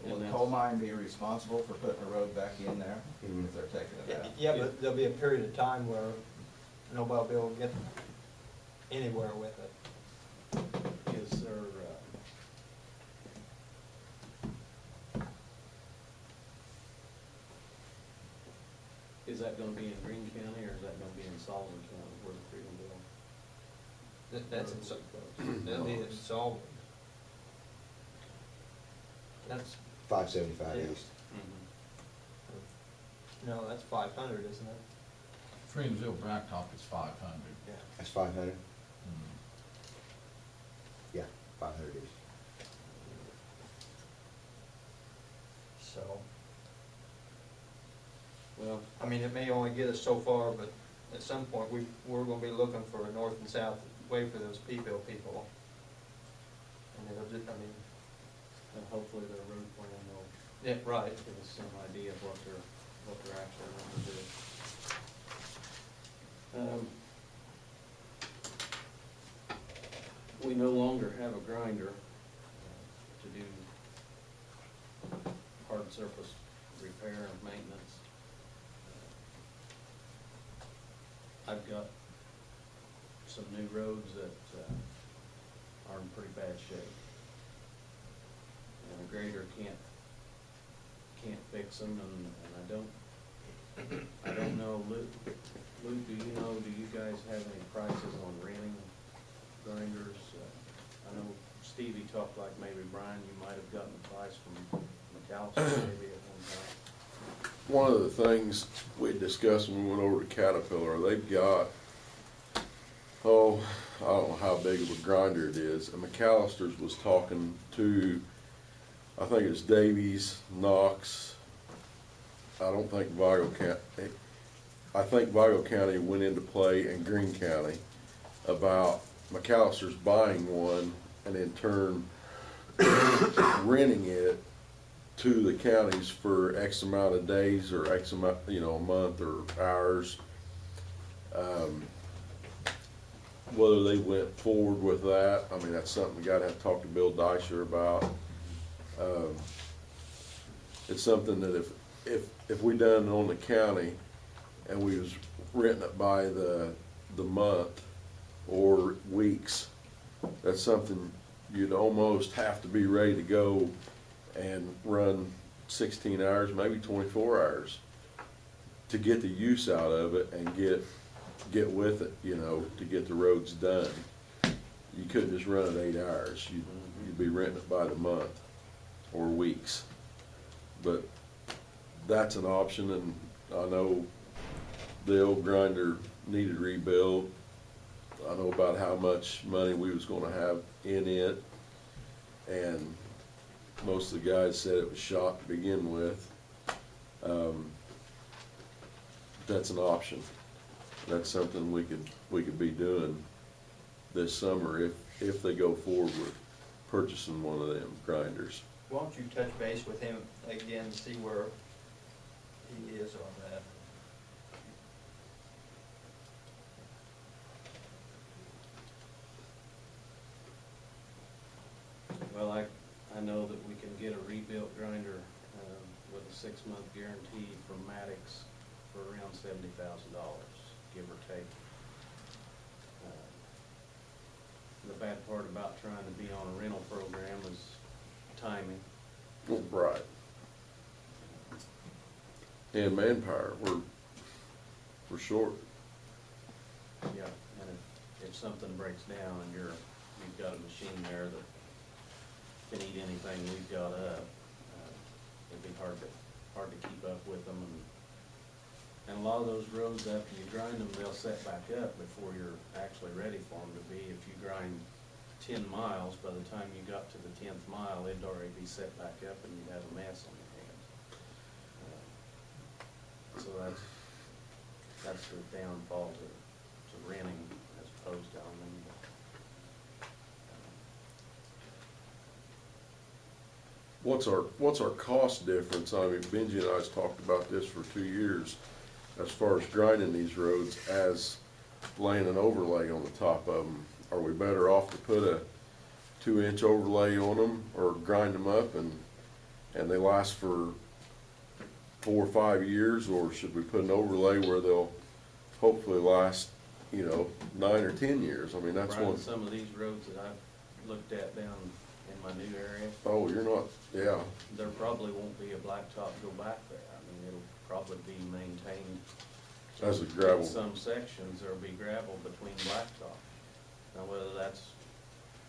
L: Will the coal mine be responsible for putting a road back in there, even if they're taking it out?
B: Yeah, but there'll be a period of time where nobody will be able to get anywhere with it.
C: Is there, is that gonna be in Greene County, or is that gonna be in Sullivan County, where the Freemanville?
B: That's that'll be solved. That's,
J: 575
B: Yeah.
J: east.
B: no, that's 500, isn't it?
K: Freemsville Blacktop is 500.
B: Yeah.
J: That's 500?
K: Mm.
J: Yeah, 500 east.
B: So,
C: Well,
B: I mean, it may only get us so far, but at some point, we're gonna be looking for a north and south way for those P-bill people. And it'll just, I mean,
C: and hopefully their road plan will
B: yeah, right.
C: give us some idea of what they're actually wanting to do. We we no longer have a grinder to do hard surface repair and maintenance. I've got some new roads that are in pretty bad shape. And a grader can't fix them, and I don't know, Luke, do you guys have any prices on renting grinders? I know Stevie talked like maybe Brian, you might have gotten a price from McAllister maybe at one time.
A: One of the things we discussed when we went over to Caterpillar, they've got, I don't know how big of a grinder it is. And McAllister's was talking to, I think it's Davies, Knox. I don't think Vigo County. I think Vigo County went into play and Greene County about McAllister's buying one and in turn renting it to the counties for X amount of days or X amount, a month or hours. Whether they went forward with that, I mean, that's something we gotta have to talk to Bill Deisher about. It's something that if we done on the county and we was renting it by the month or weeks, that's something you'd almost have to be ready to go and run 16 hours, maybe 24 hours to get the use out of it and get with it, to get the roads done. You couldn't just run it 8 hours. You'd be renting it by the month or weeks. But that's an option, and I know the old grinder needed rebuild. I know about how much money we was gonna have in it, and most of the guys said it was shot to begin with. That's an option. That's something we could be doing this summer if they go forward with purchasing one of them grinders.
B: Why don't you touch base with him again and see where he is on that?
C: Well, I know that we can get a rebuilt grinder with a 6-month guarantee from Maddox for around $70,000, give or take. The bad part about trying to be on a rental program is timing.
A: Right. And manpower, we're short.
C: Yeah, and if something breaks down and you've got a machine there that can eat anything we've got up, it'd be hard to keep up with them. And a lot of those roads, after you grind them, they'll set back up before you're actually ready for them to be. If you grind 10 miles, by the time you got to the 10th mile, it'd already be set back up and you'd have a mess on your hands. So that's the downfall to renting as opposed to owning.
A: What's our cost difference? I mean, Benji and I's talked about this for 2 years, as far as grinding these roads as laying an overlay on the top of them. Are we better off to put a 2-inch overlay on them or grind them up and they last for 4 or 5 years, or should we put an overlay where they'll hopefully last, 9 or 10 years? I mean, that's
C: Brian,
A: one.
C: some of these roads that I've looked at down in my new area,
A: Oh, you're not, yeah.
C: there probably won't be a blacktop go back there. I mean, it'll probably be maintained.
A: As a gravel.
C: In some sections, there'll be gravel between blacktop. Now, whether that's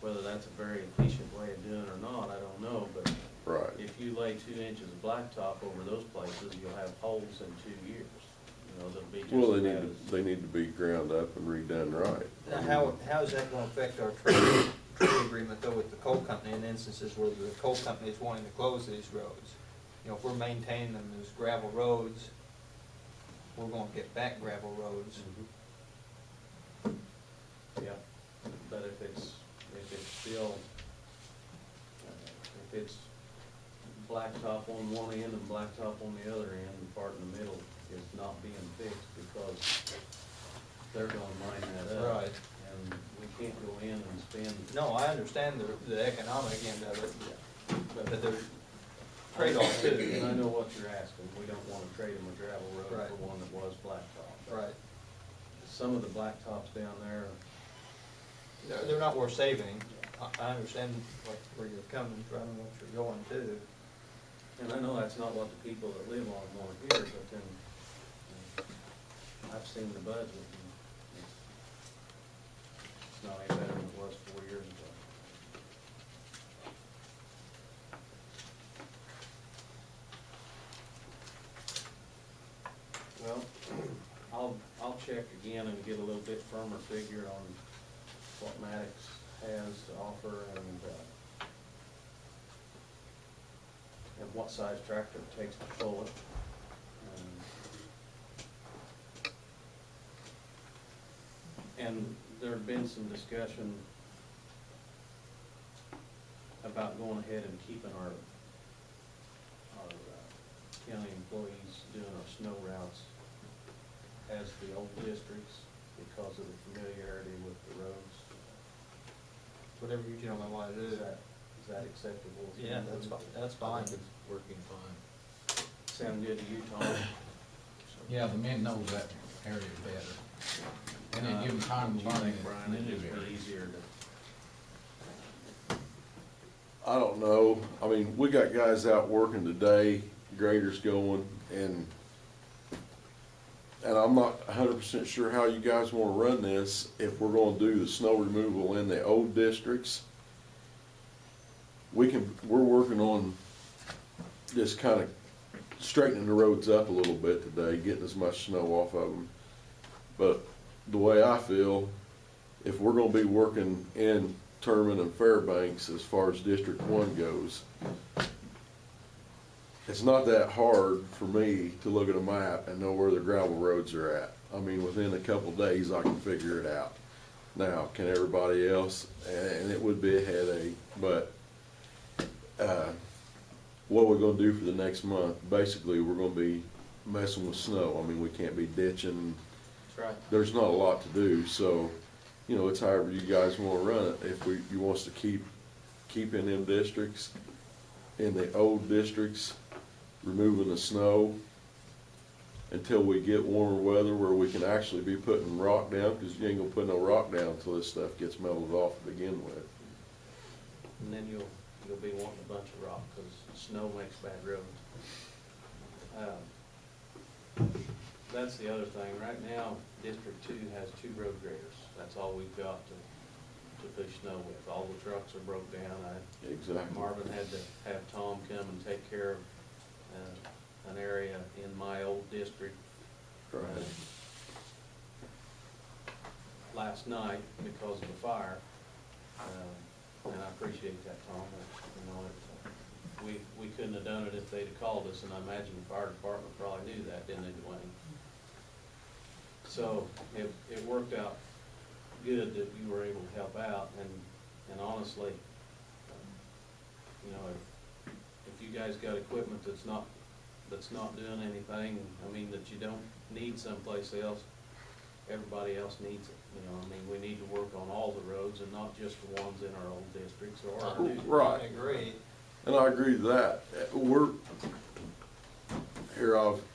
C: a very efficient way of doing it or not, I don't know, but
A: Right.
C: if you lay 2 inches of blacktop over those places, you'll have holes in 2 years. They'll be just
A: Well,
C: as bad as.
A: they need to be ground up and redone right.
B: Now, how is that gonna affect our trade agreement though with the coal company in instances where the coal company is wanting to close these roads? If we're maintaining them as gravel roads, we're gonna get back gravel roads.
C: Yeah, but if it's still, if it's blacktop on one end and blacktop on the other end, the part in the middle is not being fixed because they're gonna mine that up.
B: Right.
C: And we can't go in and spend.
B: No, I understand the economic end of it, but there's trade-offs too.
C: And I know what you're asking, we don't wanna trade them a gravel road
B: Right.
C: for one that was blacktop.
B: Right.
C: Some of the blacktops down there,
B: They're not worth saving. I understand where you're coming from and what you're going to.
C: and I know that's not what the people that live on them want to hear, but then, I've seen the budget, and it's not any better than it was 4 years ago. Well, I'll check again and get a little bit firmer figure on what Maddox has to offer and what size tractor it takes to pull it. And there had been some discussion about going ahead and keeping our county employees doing our snow routes as the old districts because of the familiarity with the roads.
B: Whatever you gentlemen want to do.
C: Is that acceptable?
B: Yeah, that's fine.
E: It's working fine.
C: Sound good to you, Tom?
K: Yeah, the men knows that area better. And they give them time to learn
C: think,
K: it.
C: Brian, it'd just be easier to.
A: I don't know. I mean, we got guys out working today, graders going, and I'm not 100% sure how you guys want to run this. If we're going to do the snow removal in the old districts, we're working on just kind of straightening the roads up a little bit today, getting as much snow off of them. But the way I feel, if we're going to be working in Terman and Fairbanks as far as District 1 goes, it's not that hard for me to look at a map and know where the gravel roads are at. I mean, within a couple of days, I can figure it out. Now, can everybody else? And it would be a headache, but what we're gonna do for the next month, basically, we're gonna be messing with snow. I mean, we can't be ditching.
C: That's right.
A: There's not a lot to do, so, you know, it's however you guys wanna run it. If you want us to keep in them districts, in the old districts, removing the snow until we get warmer weather where we can actually be putting rock down, because you ain't gonna put no rock down until this stuff gets melted off to begin with.
C: And then you'll be wanting a bunch of rock, because snow makes bad roads. That's the other thing. Right now, District 2 has 2 road graders. That's all we've got to push snow with. All the trucks are broke down.
A: Exactly.
C: Marvin had to have Tom come and take care of an area in my old district
A: Right.
C: last night because of the fire. And I appreciate that, Tom. You know, we couldn't have done it if they'd have called us, and I imagine the fire department probably knew that, didn't they, Dwayne? So it worked out good that you were able to help out, and honestly, you know, if you guys got equipment that's not doing anything, I mean, that you don't need someplace else, everybody else needs it. You know, I mean, we need to work on all the roads and not just the ones in our old districts or our new districts.
A: Right.
B: I agree.
A: And I agree with that.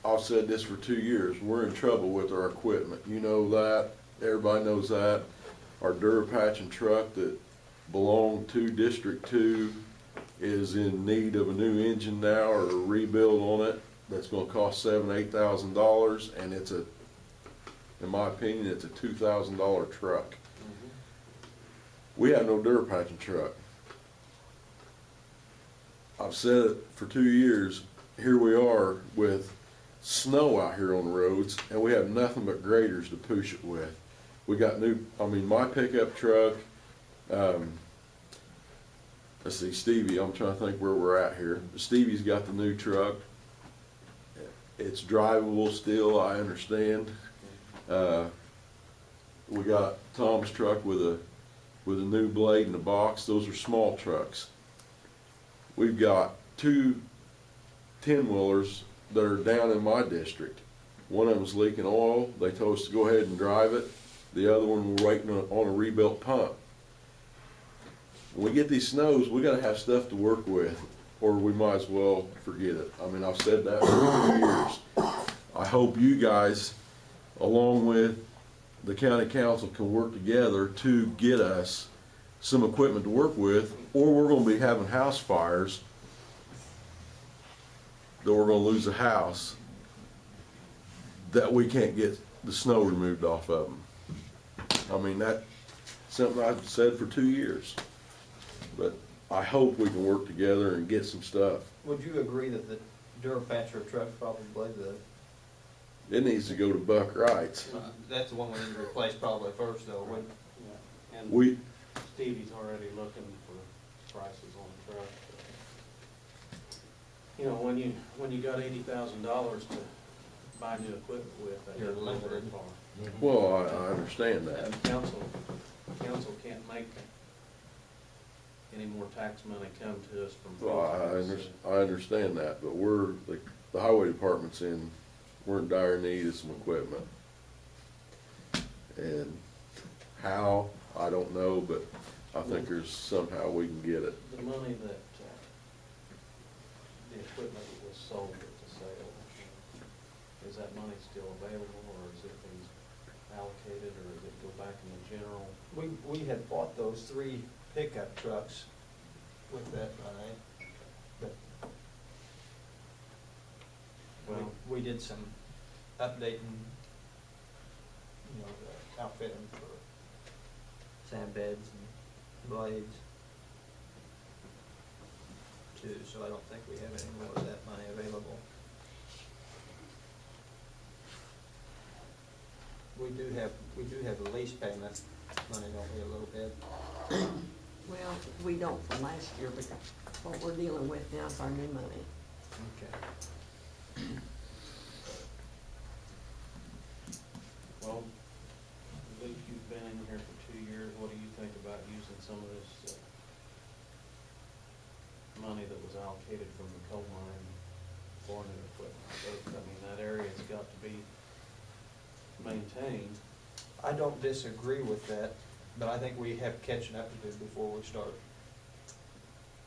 A: I've said this for 2 years, we're in trouble with our equipment. You know that, everybody knows that. Our Durapatch truck that belonged to District 2 is in need of a new engine now or a rebuild on it. That's gonna cost $7,000-8,000, and in my opinion, it's a $2,000 truck. We have no Durapatch truck. I've said it for 2 years, here we are with snow out here on the roads, and we have nothing but graders to push it with. We got my pickup truck, let's see, Stevie, I'm trying to think where we're at here. Stevie's got the new truck. It's drivable still, I understand. We got Tom's truck with a new blade in the box. Those are small trucks. We've got 2 10-wheelers that are down in my district. One of them's leaking oil. They told us to go ahead and drive it. The other one, we're waiting on a rebuilt pump. when we get these snows, we gotta have stuff to work with, or we might as well forget it. I mean, I've said that for years. I hope you guys, along with the county council, can work together to get us some equipment to work with, or we're gonna be having house fires that we're gonna lose a house that we can't get the snow removed off of them. I mean, that's something I've said for 2 years. But I hope we can work together and get some stuff.
B: Would you agree that the Durapatcher truck probably
A: It needs to go to Buck Wright's.
B: that's the one we need to replace probably first though, wouldn't?
C: Yeah. And
A: We,
C: Stevie's already looking for prices on the truck. You know, when you got $80,000 to buy new equipment with, that
B: You're
C: doesn't go very
B: limited.
C: far.
A: well, I understand that.
C: And council can't make any more tax money come to us from.
A: Well, I understand that, but the highway department's we're in dire need of some equipment. And how, I don't know, but I think there's somehow we can get it.
C: The money that, the equipment that was sold at the sale, is that money still available, or is it being allocated, or does it go back in the general?
B: We had bought those 3 pickup trucks with that money, but
C: Well,
B: we did some updating, you know, the outfitting for sand beds and blades too, so I don't think we have any more of that money available. We do have a lease payment money, don't we, a little bit?
D: Well, we don't from last year, but what we're dealing with now is our new money.
B: Okay.
C: well, Luke, you've been in here for 2 years, what do you think about using some of this, money that was allocated from the coal mine for new equipment? I mean, that area's got to be maintained.
B: I don't disagree with that, but I think we have catching up to do before we start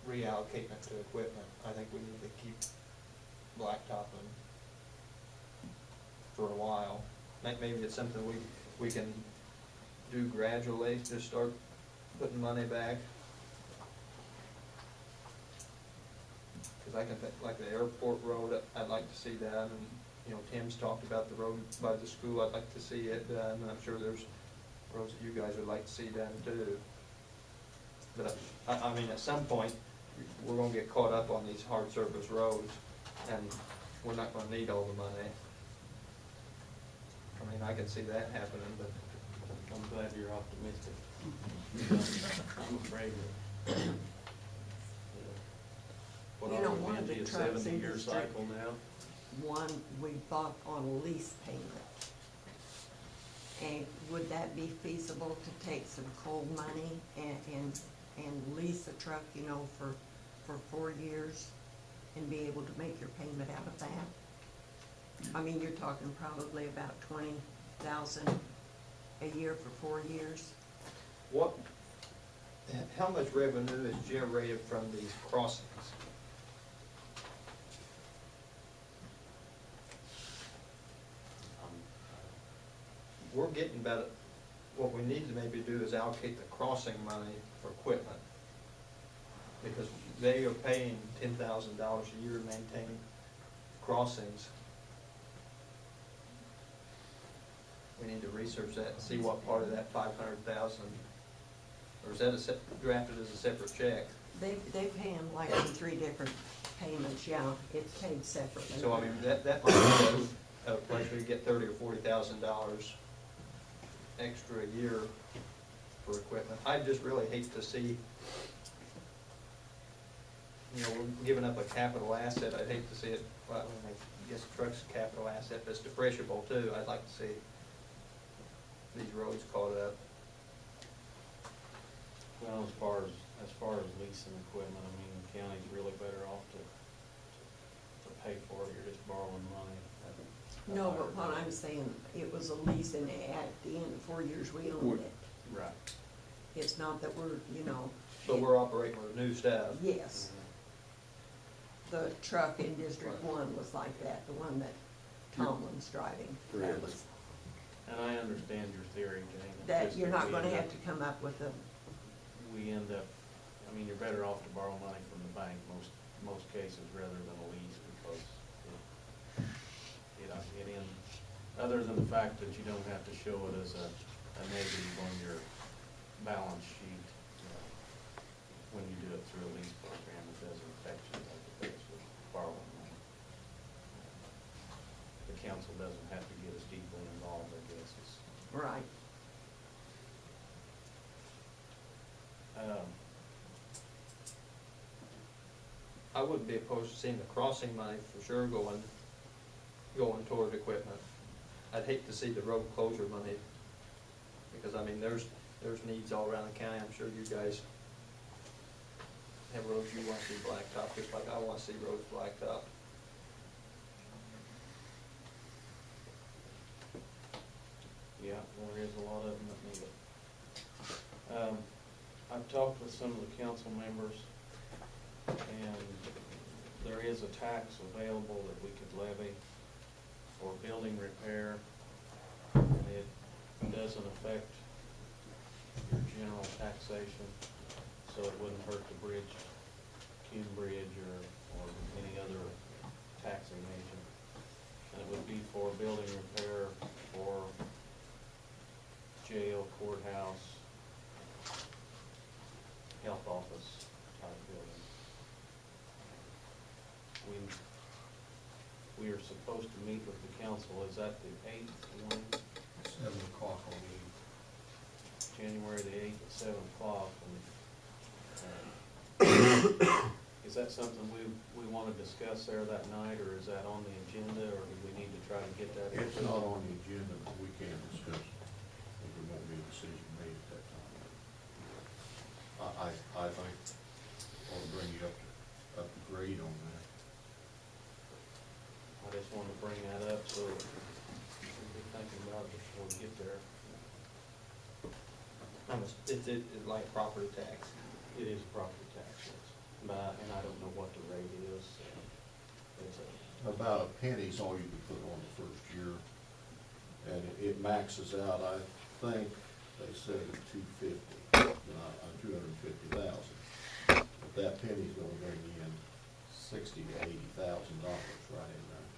B: reallocating it to equipment. I think we need to keep blacktopping for a while. Maybe it's something we can do gradually, just start putting money back. Cause I can think, like the airport road, I'd like to see done, and, you know, Tim's talked about the road by the school, I'd like to see it done, and I'm sure there's roads that you guys would like to see done too. But I mean, at some point, we're gonna get caught up on these hard surface roads, and we're not gonna need all the money. I mean, I can see that happening, but
C: I'm glad you're optimistic. I'm afraid that, what
D: You
C: are
D: know,
C: we,
D: one of the
C: into a
D: trucks in
C: 70-year
D: the street-
C: cycle now?
D: One we bought on a lease payment. And would that be feasible to take some coal money and lease a truck, you know, for 4 years and be able to make your payment out of that? I mean, you're talking probably about 20,000 a year for 4 years.
B: how much revenue is generated from these crossings? We're getting about, what we need to maybe do is allocate the crossing money for equipment. Because they are paying $10,000 a year to maintain crossings. We need to research that and see what part of that 500,000, or is that drafted as a separate check?
D: They pay them like in 3 different payments, yeah, it's paid separately.
B: So I mean, that might be a place where you get $30,000 or $40,000 extra a year for equipment. I just really hate to see, you know, we're giving up a capital asset. I'd hate to see it, well, I guess the truck's a capital asset, but it's depreciable too. I'd like to see these roads caught up.
C: Well, as far as leasing equipment, I mean, the county's really better off to pay for it, you're just borrowing money.
D: No, but what I'm saying, it was a lease and at the end of 4 years, we owned it.
C: Right.
D: It's not that we're, you know.
B: But we're operating with new staff.
D: Yes. The truck in District One was like that, the one that Tomlin's driving. That
A: Correct.
D: was,
C: And I understand your theory, Jane. It's
D: that
C: just
D: you're not
C: we
D: gonna
C: end
D: have
C: up-
D: to come up with a,
C: We end up, I mean, you're better off to borrow money from the bank most cases rather than a lease because other than the fact that you don't have to show it as a negative on your balance sheet, when you do it through a lease program, it doesn't affect you like it does with borrowing money. The council doesn't have to get as deeply involved, I guess, is.
D: right.
B: I wouldn't be opposed to seeing the crossing money for sure going toward equipment. I'd hate to see the road closure money, because I mean, there's needs all around the county. I'm sure you guys have roads you want to see blacktop, just like I want to see roads blacktop.
C: Yeah, there is a lot of them that need it. I've talked with some of the council members, and there is a tax available that we could levy for building repair, and it doesn't affect your general taxation, so it wouldn't hurt the bridge, Cume Bridge, or any other taxing agent. And it would be for building repair for jail, courthouse, health office type building. We are supposed to meet with the council, is that the 8th one?
H: 7 o'clock on the
C: January the 8th at 7 o'clock. Is that something we want to discuss there that night, or is that on the agenda, or do we need to try to get that in?
A: It's not on the agenda, but we can discuss it. There won't be a decision made at that time. I think I ought to bring you up to grade on that.
C: I just wanted to bring that up, so we can be thinking about it before we get there.
B: It's like property tax.
C: It is property tax, yes. But, and I don't know what the rate is. It's
A: About a penny's all you can put on the first year, and it maxes out, I think, they said at 250,000. But that penny's gonna bring in $60,000 to $80,000 right in there,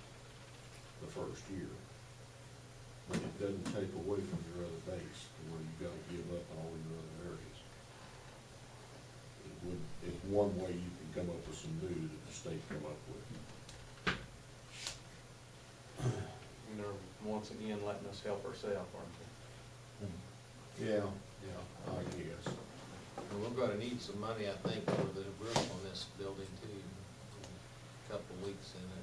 A: the first year. But it doesn't take away from your other base, where you gotta give up all your other areas. It's one way you can come up with some new that the state come up with.
C: And they're once again letting us help ourselves, aren't they?
A: Yeah, I guess.
E: And we're gonna need some money, I think, for the roof on this building too, a couple of weeks in it.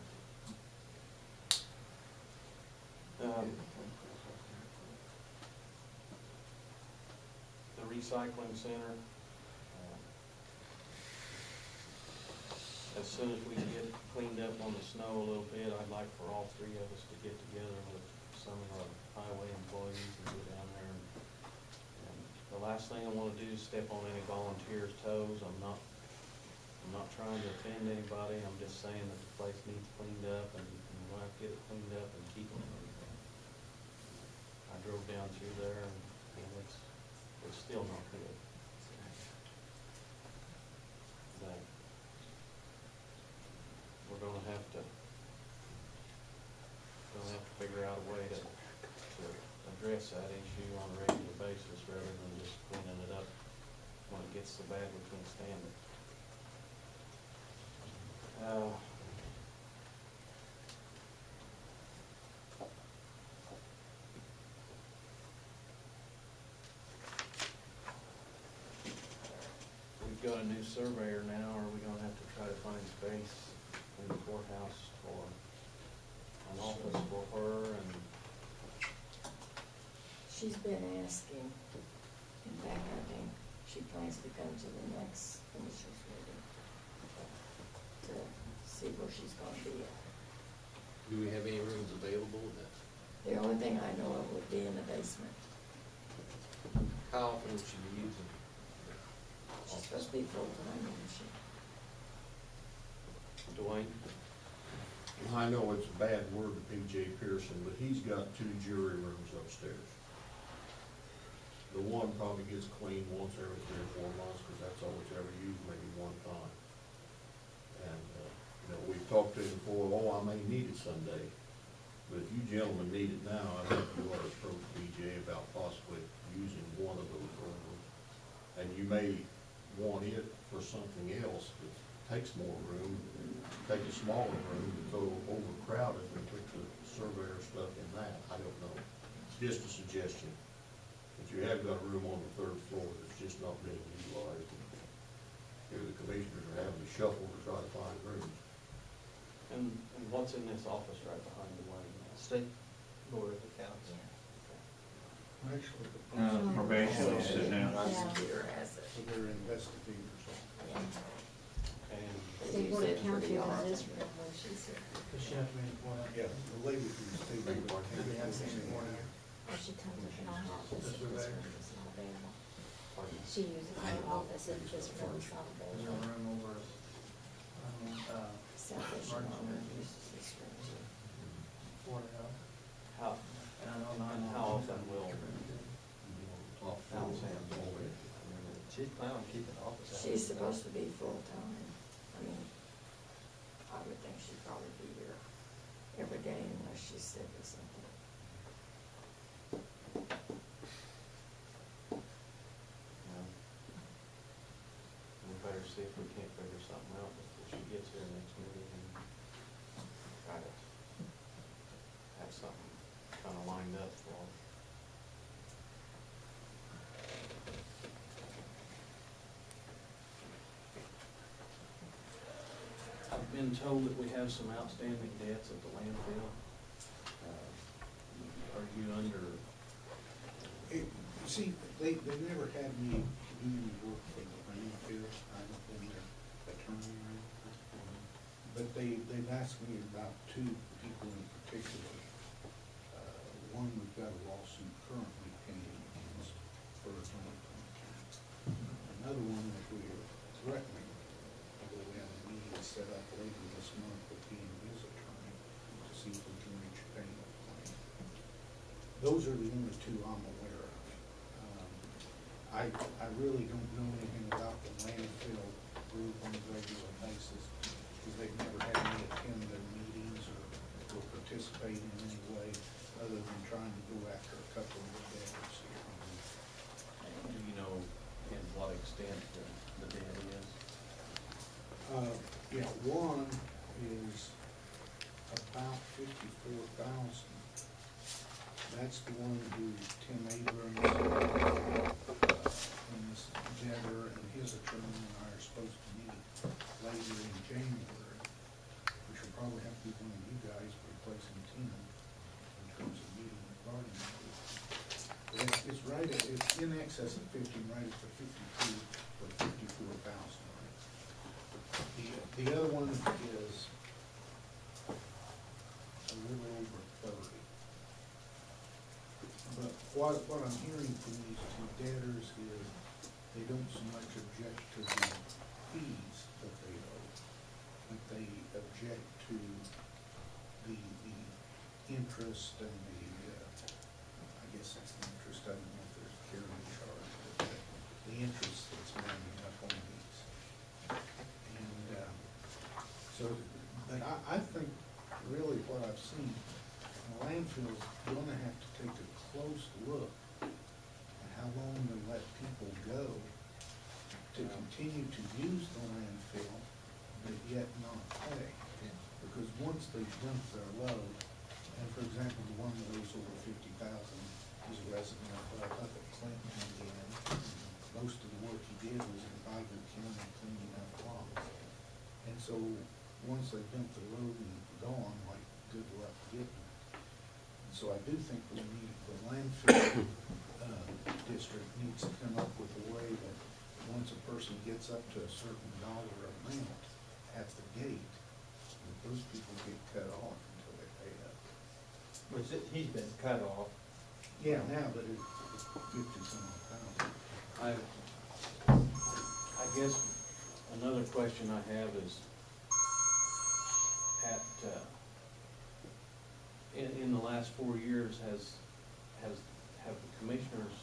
C: The recycling center, as soon as we get cleaned up on the snow a little bit, I'd like for all three of us to get together with some of our highway employees and go down there. And the last thing I wanna do is step on any volunteers' toes. I'm not trying to offend anybody. I'm just saying that the place needs cleaned up, and we'll have to get it cleaned up and keep it cleaned up. I drove down through there, and it's still not good. But we're gonna have to figure out a way to address that issue on a regular basis rather than just cleaning it up when it gets so bad we can't stand it. We've got a new surveyor now. Are we gonna have to try to find space in the courthouse for an office for her? And
F: She's been asking, in fact, I think she plans to come to the next commissioners meeting to see where she's gonna be at.
E: Do we have any rooms available?
F: The only thing I know of would be in the basement.
E: How often would she be using it?
F: She's supposed to be full-time, isn't she?
C: Dwayne?
M: I know it's a bad word to P.J. Pearson, but he's got 2 jury rooms upstairs. The one probably gets cleaned once every 3 or 4 months, because that's all it's ever used, maybe one time. And, you know, we've talked to him before, oh, I may need it someday. But if you gentlemen need it now, I think you ought to approach P.J. about possibly using one of those rooms. And you may want it for something else that takes more room, take a smaller room, that's overcrowded, and put the surveyor stuff in that, I don't know. It's just a suggestion. But you have got a room on the 3rd floor that's just not being utilized. Here the commissioners are having to shuffle to try to find rooms.
C: And what's in this office right behind Dwayne?
B: State Board of Accounts.
H: Actually,
L: Probation is sitting down.
F: Prosecutor has it.
H: they're investigators.
C: And
G: State Board of Accounts uses this room when she's here.
B: Does she have to be in one?
H: Yeah, the lady from the state. board.
B: Did they have to be in one?
G: Or she comes up in our office
B: This
G: if
B: room
G: this
B: there?
G: room is not available. She uses our office if this room is not
B: There's a
G: available.
B: room over,
G: Salvation Army uses this room.
B: Board of Health.
C: how,
B: And I know
C: and how often will
M: Top floor, all that.
B: She's planning on keeping the office. out.
F: She's supposed to be full-time. I mean, I would think she'd probably be here every day unless she's sick or something.
C: we better see if we can't figure something out before she gets here next meeting and try to have something kind of lined up for her. I've been told that we have some outstanding debts at the landfill. Are you under,
H: See, they never had me do any work for the landfill. I've been their attorney or anything. But they've asked me about 2 people in particular. One, we've got a lawsuit currently pending against for a joint contract. Another one that we're threatening, although we have a meeting set up later this month with he and his attorney to see if we can reach a payment plan. Those are the only 2 I'm aware of. I really don't know anything about the landfill group on a regular basis, because they've never had me attend their meetings or participate in any way, other than trying to go after a couple of the debtors here.
C: do you know in what extent the debt is?
H: Yeah, one is about 54,000. That's the one who Tim Abrams, and this debtor and his attorney and I are supposed to meet later in January, which will probably have to be one of you guys replacing Tim in terms of meeting regarding that. But it's right at, it's in excess of 50, right at the 52 or 54,000. The other one is a little over 30. But what I'm hearing from these 2 debtors is they don't so much object to the fees that they owe, but they object to the interest and I guess that's the interest, I don't know if there's a carrying charge, but the interest that's mounting up on these. And, but I think really what I've seen, the landfill's gonna have to take a close look at how long they let people go to continue to use the landfill, but yet not pay. Because once they dump their load, and for example, the one that owes over 50,000 is a resident up at Clinton, Indiana. Most of the work he did was in Ivory County cleaning up lots. And so, once they dump the load and gone, like, good luck getting it. And so I do think we need, the landfill district needs to come up with a way that once a person gets up to a certain dollar amount at the gate, that those people get cut off until they pay up.
B: Which he's been cut off.
H: Yeah, now that it's 50-some thousand.
C: I guess another question I have is, in the last 4 years, have the commissioners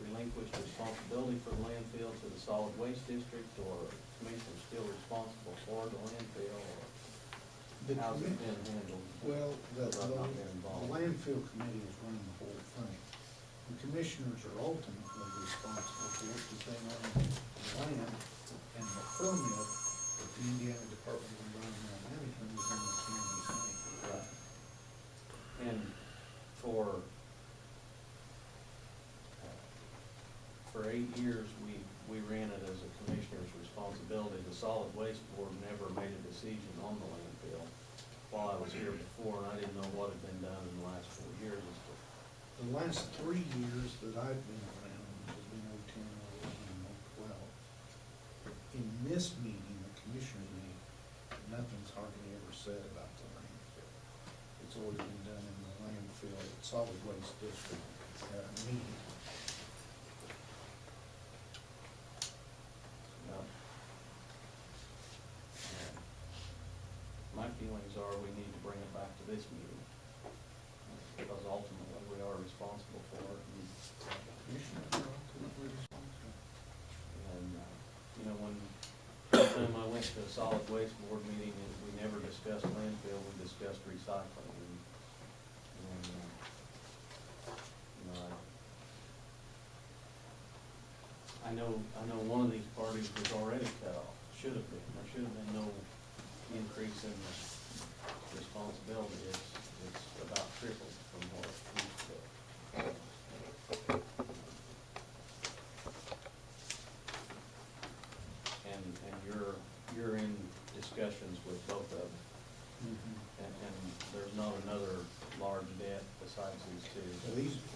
C: relinquished responsibility for the landfill to the solid waste district, or are commissioners still responsible for the landfill, or how's it been handled?
H: Well, the
C: I've not been involved.
H: landfill committee is running the whole thing. The commissioners are ultimately responsible for it because they own the land, and the permit of the Indiana Department of Environmental Management is in the county's name.
C: Right. And for 8 years, we ran it as a commissioner's responsibility. The solid waste board never made a decision on the landfill while I was here before, and I didn't know what had been done in the last 4 years.
H: The last 3 years that I've been around, which has been 010, 011, and 012, in this meeting, the commissioner meeting, nothing's hardly ever said about the landfill. It's always been done in the landfill, solid waste district, meeting.
C: My feelings are we need to bring it back to this meeting, because ultimately we are responsible for it.
H: Commissioners are ultimately responsible.
C: And, you know, when time I went to a solid waste board meeting, and we never discussed landfill, we discussed recycling. And you know, I know one of these parties was already cut off, should have been. There should have been no increase in the responsibility. It's about tripled from what it used to be. And you're in discussions with both of them. And there's not another large debt besides these two.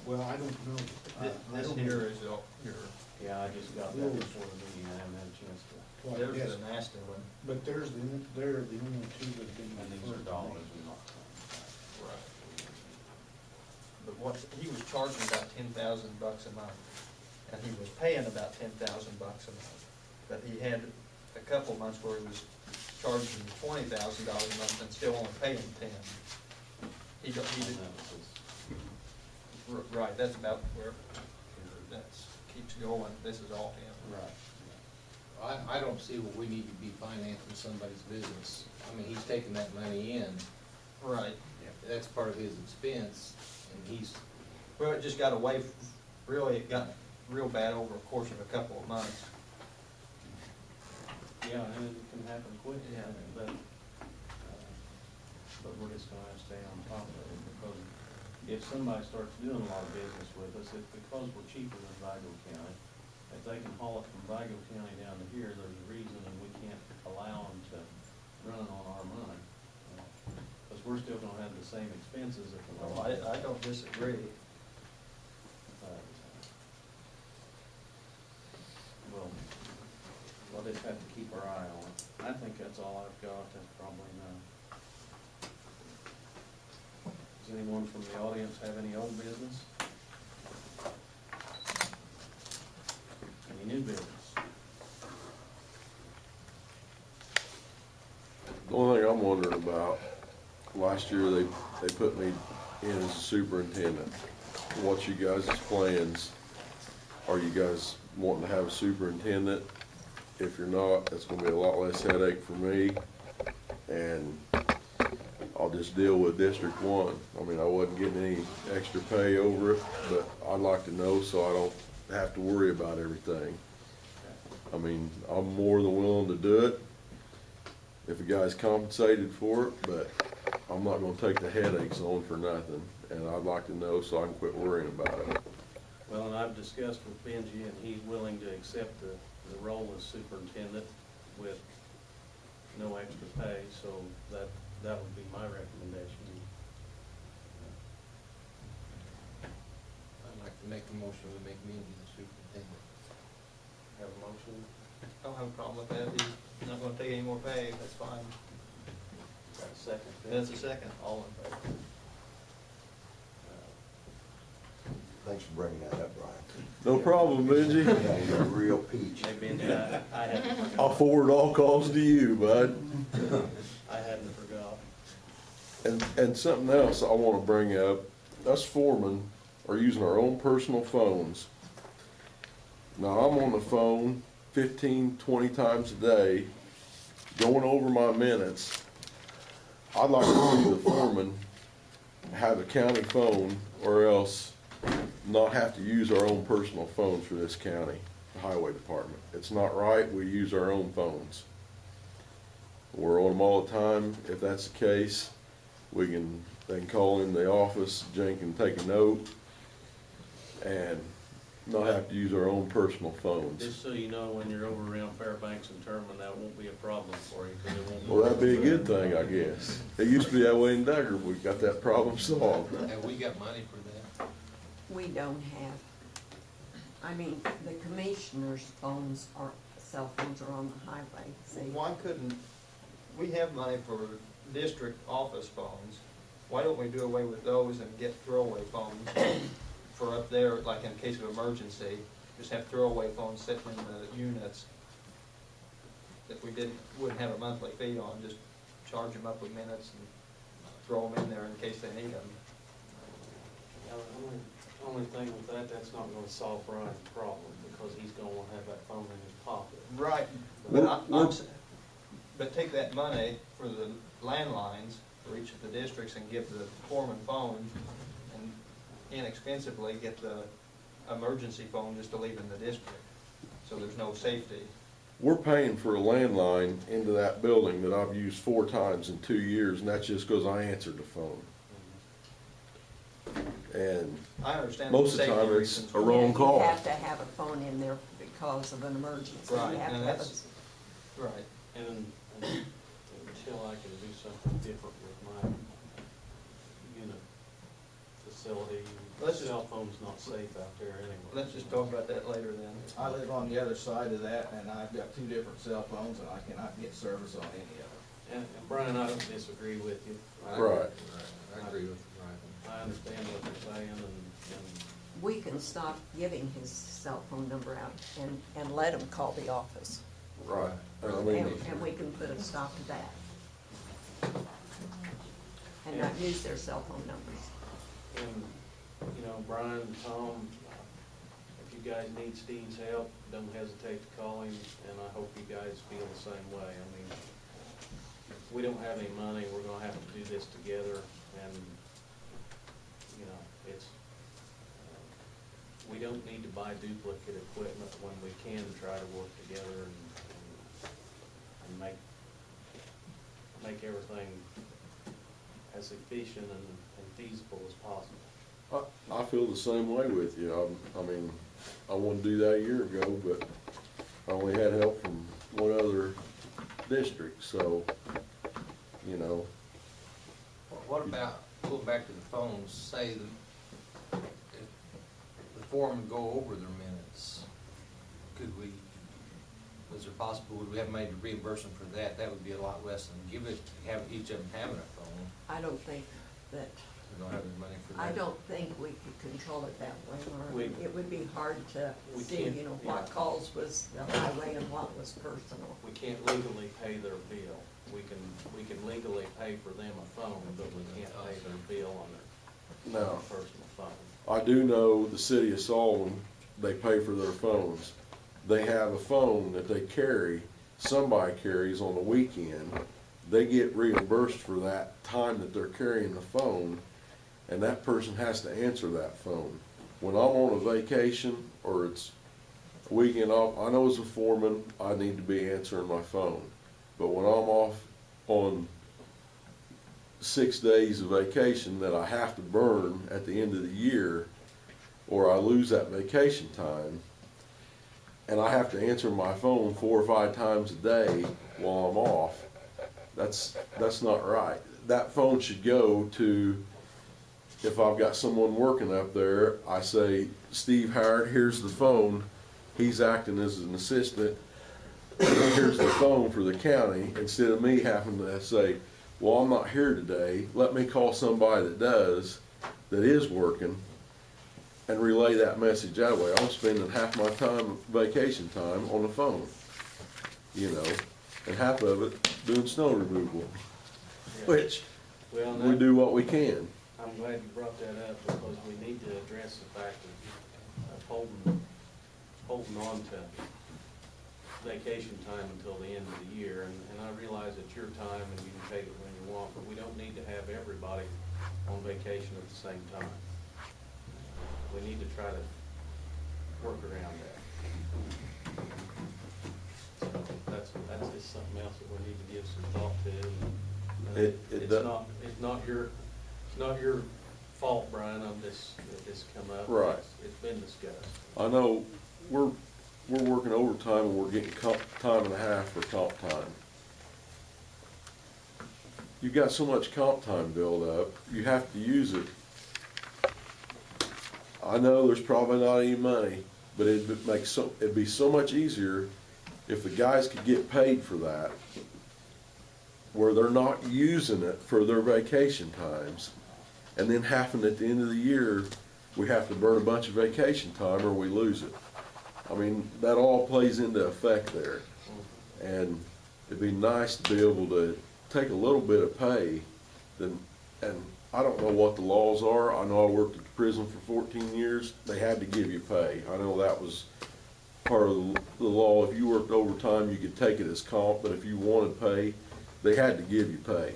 H: Well, I don't know.
B: This here is your,
C: Yeah, I just got that before the meeting, I haven't had a chance to.
H: well,
B: there's
H: yes,
B: the nasty one.
H: but they're the only two that have been.
C: And these are
H: referred to me.
C: dollars and not.
B: Right. But what, he was charging about $10,000 a month, and he was paying about $10,000 a month. But he had a couple months where he was charging $20,000 a month and still only paying 10. He did, right, that's about where, that's, keeps going, this is all him.
C: Right.
E: I don't see what we need to be financing somebody's business. I mean, he's taking that money in,
B: Right.
E: that's part of his expense, and he's,
B: Well, it just got away, really, it got real bad over a course of a couple of months.
C: Yeah, and it can happen quick.
B: Yeah.
C: But we're just gonna have to stay on top of it, because if somebody starts doing a lot of business with us, it's because we're cheaper than Vigo County. If they can haul it from Vigo County down to here, there's a reason, and we can't allow them to run on our money. Because we're still gonna have the same expenses if the
B: Well, I don't disagree.
C: Well, we'll just have to keep our eye on it. I think that's all I've got, that's probably enough. Does anyone from the audience have any old business? Any new business?
A: The only thing I'm wondering about, last year they put me in as a superintendent. What's you guys' plans? Are you guys wanting to have a superintendent? If you're not, that's gonna be a lot less headache for me. And I'll just deal with District 1. I mean, I wasn't getting any extra pay over it, but I'd like to know so I don't have to worry about everything. I mean, I'm more than willing to do it if a guy's compensated for it, but I'm not gonna take the headaches on for nothing. And I'd like to know so I can quit worrying about it.
C: Well, and I've discussed with Benji, and he's willing to accept the role as superintendent with no extra pay, so that would be my recommendation.
E: I'd like to make a motion to make me the superintendent.
C: Have a motion?
B: I don't have a problem with that, he's not gonna take any more pay, that's fine.
C: Got a second?
B: That's a second, all in favor.
J: Thanks for bringing that up, Brian.
A: No problem, Benji.
J: Yeah, you're a real peach.
C: Hey, Benji, I hadn't
A: I'll
C: forgot.
A: forward all calls to you, bud.
C: I hadn't forgot.
A: And something else I wanna bring up, us foremen are using our own personal phones. Now, I'm on the phone 15, 20 times a day, going over my minutes. I'd like to see the foreman have a county phone, or else not have to use our own personal phones for this county, the highway department. It's not right, we use our own phones. We're on them all the time. If that's the case, they can call in the office, Jane can take a note, and not have to use our own personal phones.
C: Just so you know, when you're over around Fairbanks and Terman, that won't be a problem for you, 'cause it won't.
A: Well, that'd be a good thing, I guess. It used to be that way in Duggar, we got that problem solved.
E: Have we got money for that?
D: We don't have, I mean, the commissioner's phones are, cell phones are on the highway, see?
B: Why couldn't, we have money for district office phones. Why don't we do away with those and get throwaway phones for up there, like in case of emergency? Just have throwaway phones sitting in the units that we wouldn't have a monthly fee on, just charge them up with minutes and throw them in there in case they need them.
C: Yeah, the only thing with that, that's not gonna solve Brian's problem, because he's gonna wanna have that phone in his pocket.
B: Right, but take that money for the landlines for each of the districts and give the foreman phone, and inexpensively get the emergency phone just to leave in the district, so there's no safety.
A: We're paying for a landline into that building that I've used 4 times in 2 years, and that's just because I answered the phone. And
B: I understand
A: most
B: the
A: of the
B: safety
A: time, it's
B: reasons.
A: a wrong call.
D: You have to have a phone in there because of an emergency. You
B: Right,
D: have to
B: and
D: have
B: that's, right.
C: And until I can do something different with my unit facility,
B: Let's just-
C: cell phone's not safe out there anyway.
B: Let's just talk about that later then.
L: I live on the other side of that, and I've got 2 different cell phones, and I cannot get service on any of them.
C: And Brian, I don't disagree with you.
A: Right.
E: I agree with Brian.
C: I understand what you're saying, and
D: We can stop giving his cell phone number out and let him call the office.
A: Right. I
D: And,
A: mean,
D: and we can put a stop to that. And not use their cell phone numbers.
C: you know, Brian, Tom, if you guys need Steve's help, don't hesitate to call him, and I hope you guys feel the same way. I mean, if we don't have any money, we're gonna have to do this together, and, you know, it's, we don't need to buy duplicate equipment when we can try to work together and make everything as efficient and feasible as possible.
A: I feel the same way with you. I mean, I wanted to do that a year ago, but I only had help from one other district, so, you know.
E: What about, going back to the phones, say that if the foreman go over their minutes, could we, is there possible, would we have made a reimbursement for that? That would be a lot less than have each of them having a phone.
D: I don't think that,
E: We don't have any money for that.
D: I don't think we could control it that way, Mark.
C: We-
D: It would be hard to
C: We
D: see,
C: can't,
D: you know,
C: yeah.
D: what calls was the highway and what was personal.
C: We can't legally pay their bill. We can legally pay for them a phone, but we can't pay their bill on their
A: No.
C: personal phone.
A: I do know the city of Sullivan, they pay for their phones. They have a phone that they carry, somebody carries on the weekend. They get reimbursed for that time that they're carrying the phone, and that person has to answer that phone. When I'm on a vacation or it's a weekend off, I know as a foreman, I need to be answering my phone. But when I'm off on 6 days of vacation that I have to burn at the end of the year, or I lose that vacation time, and I have to answer my phone 4 or 5 times a day while I'm off, that's not right. That phone should go to, if I've got someone working up there, I say, Steve Howard, here's the phone. He's acting as an assistant. Here's the phone for the county, instead of me having to say, well, I'm not here today. Let me call somebody that is working, and relay that message that way. I'm spending half my time, vacation time, on the phone, you know, and half of it doing snow removal, which
C: Well,
A: we do what we can.
C: I'm glad you brought that up, because we need to address the fact of holding on to vacation time until the end of the year, and I realize it's your time and you can take it when you want, but we don't need to have everybody on vacation at the same time. We need to try to work around that. So that's just something else that we need to give some thought to. And it's not your fault, Brian, on this, that this come up.
A: Right.
C: It's been discussed.
A: I know we're working overtime and we're getting time and a half for comp time. You've got so much comp time built up, you have to use it. I know there's probably not any money, but it'd be so much easier if the guys could get paid for that, where they're not using it for their vacation times, and then having at the end of the year, we have to burn a bunch of vacation time or we lose it. I mean, that all plays into effect there. And it'd be nice to be able to take a little bit of pay, and I don't know what the laws are. I know I worked at the prison for 14 years. They had to give you pay. I know that was part of the law. If you worked overtime, you could take it as comp, but if you wanted pay, they had to give you pay.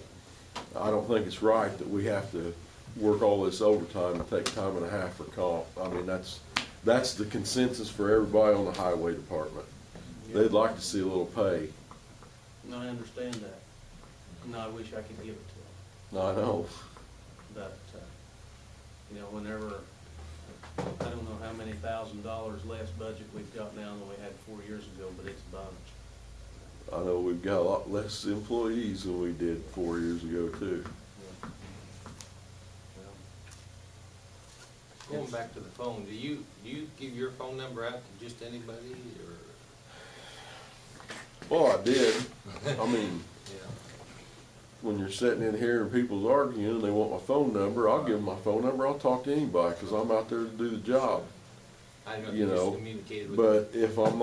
A: I don't think it's right that we have to work all this overtime and take time and a half for comp. I mean, that's the consensus for everybody on the highway department. They'd like to see a little pay.
C: No, I understand that. No, I wish I could give it to them.
A: I know.
C: But, you know, whenever, I don't know how many $1,000 less budget we've got now than we had 4 years ago, but it's a bunch.
A: I know we've got a lot less employees than we did 4 years ago too.
E: Going back to the phone, do you give your phone number out to just anybody, or?
A: Well, I did. I mean,
E: Yeah.
A: when you're sitting in here and people's arguing and they want my phone number, I'll give them my phone number. I'll talk to anybody because I'm out there to do the job.
E: I know
A: You
E: you
A: know,
E: just communicated with.
A: But if I'm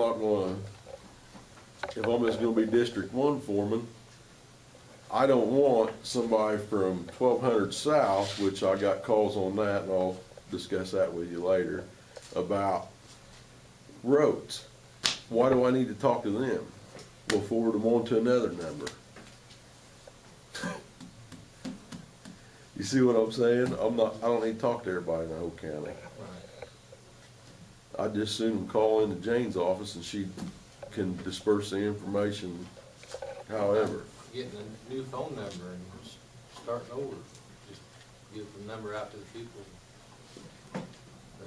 A: just gonna be District 1 foreman, I don't want somebody from 1200 South, which I got calls on that, and I'll discuss that with you later, about roads. Why do I need to talk to them? We'll forward them on to another number. You see what I'm saying? I don't need to talk to everybody in the whole county.
E: Right.
A: I'd just soon call into Jane's office and she can disperse the information however.
E: Getting a new phone number and just starting over, just give the number out to the people. that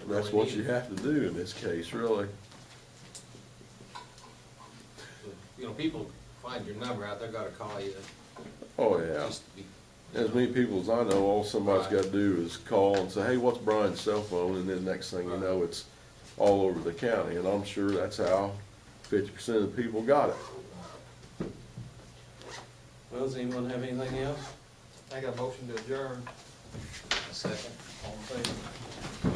A: That's
E: really
A: what
E: need
A: you
E: it.
A: have to do in this case, really.
E: You know, people find your number out, they're gonna call you.
A: Oh, yeah.
E: Just to be,
A: As many people as I know, all somebody's gotta do is call and say, hey, what's Brian's cell phone? And then next thing you know, it's all over the county. And I'm sure that's how 50% of the people got it.
C: Well, does anyone have anything else?
B: I got a motion to adjourn.
E: a second.
C: All in favor?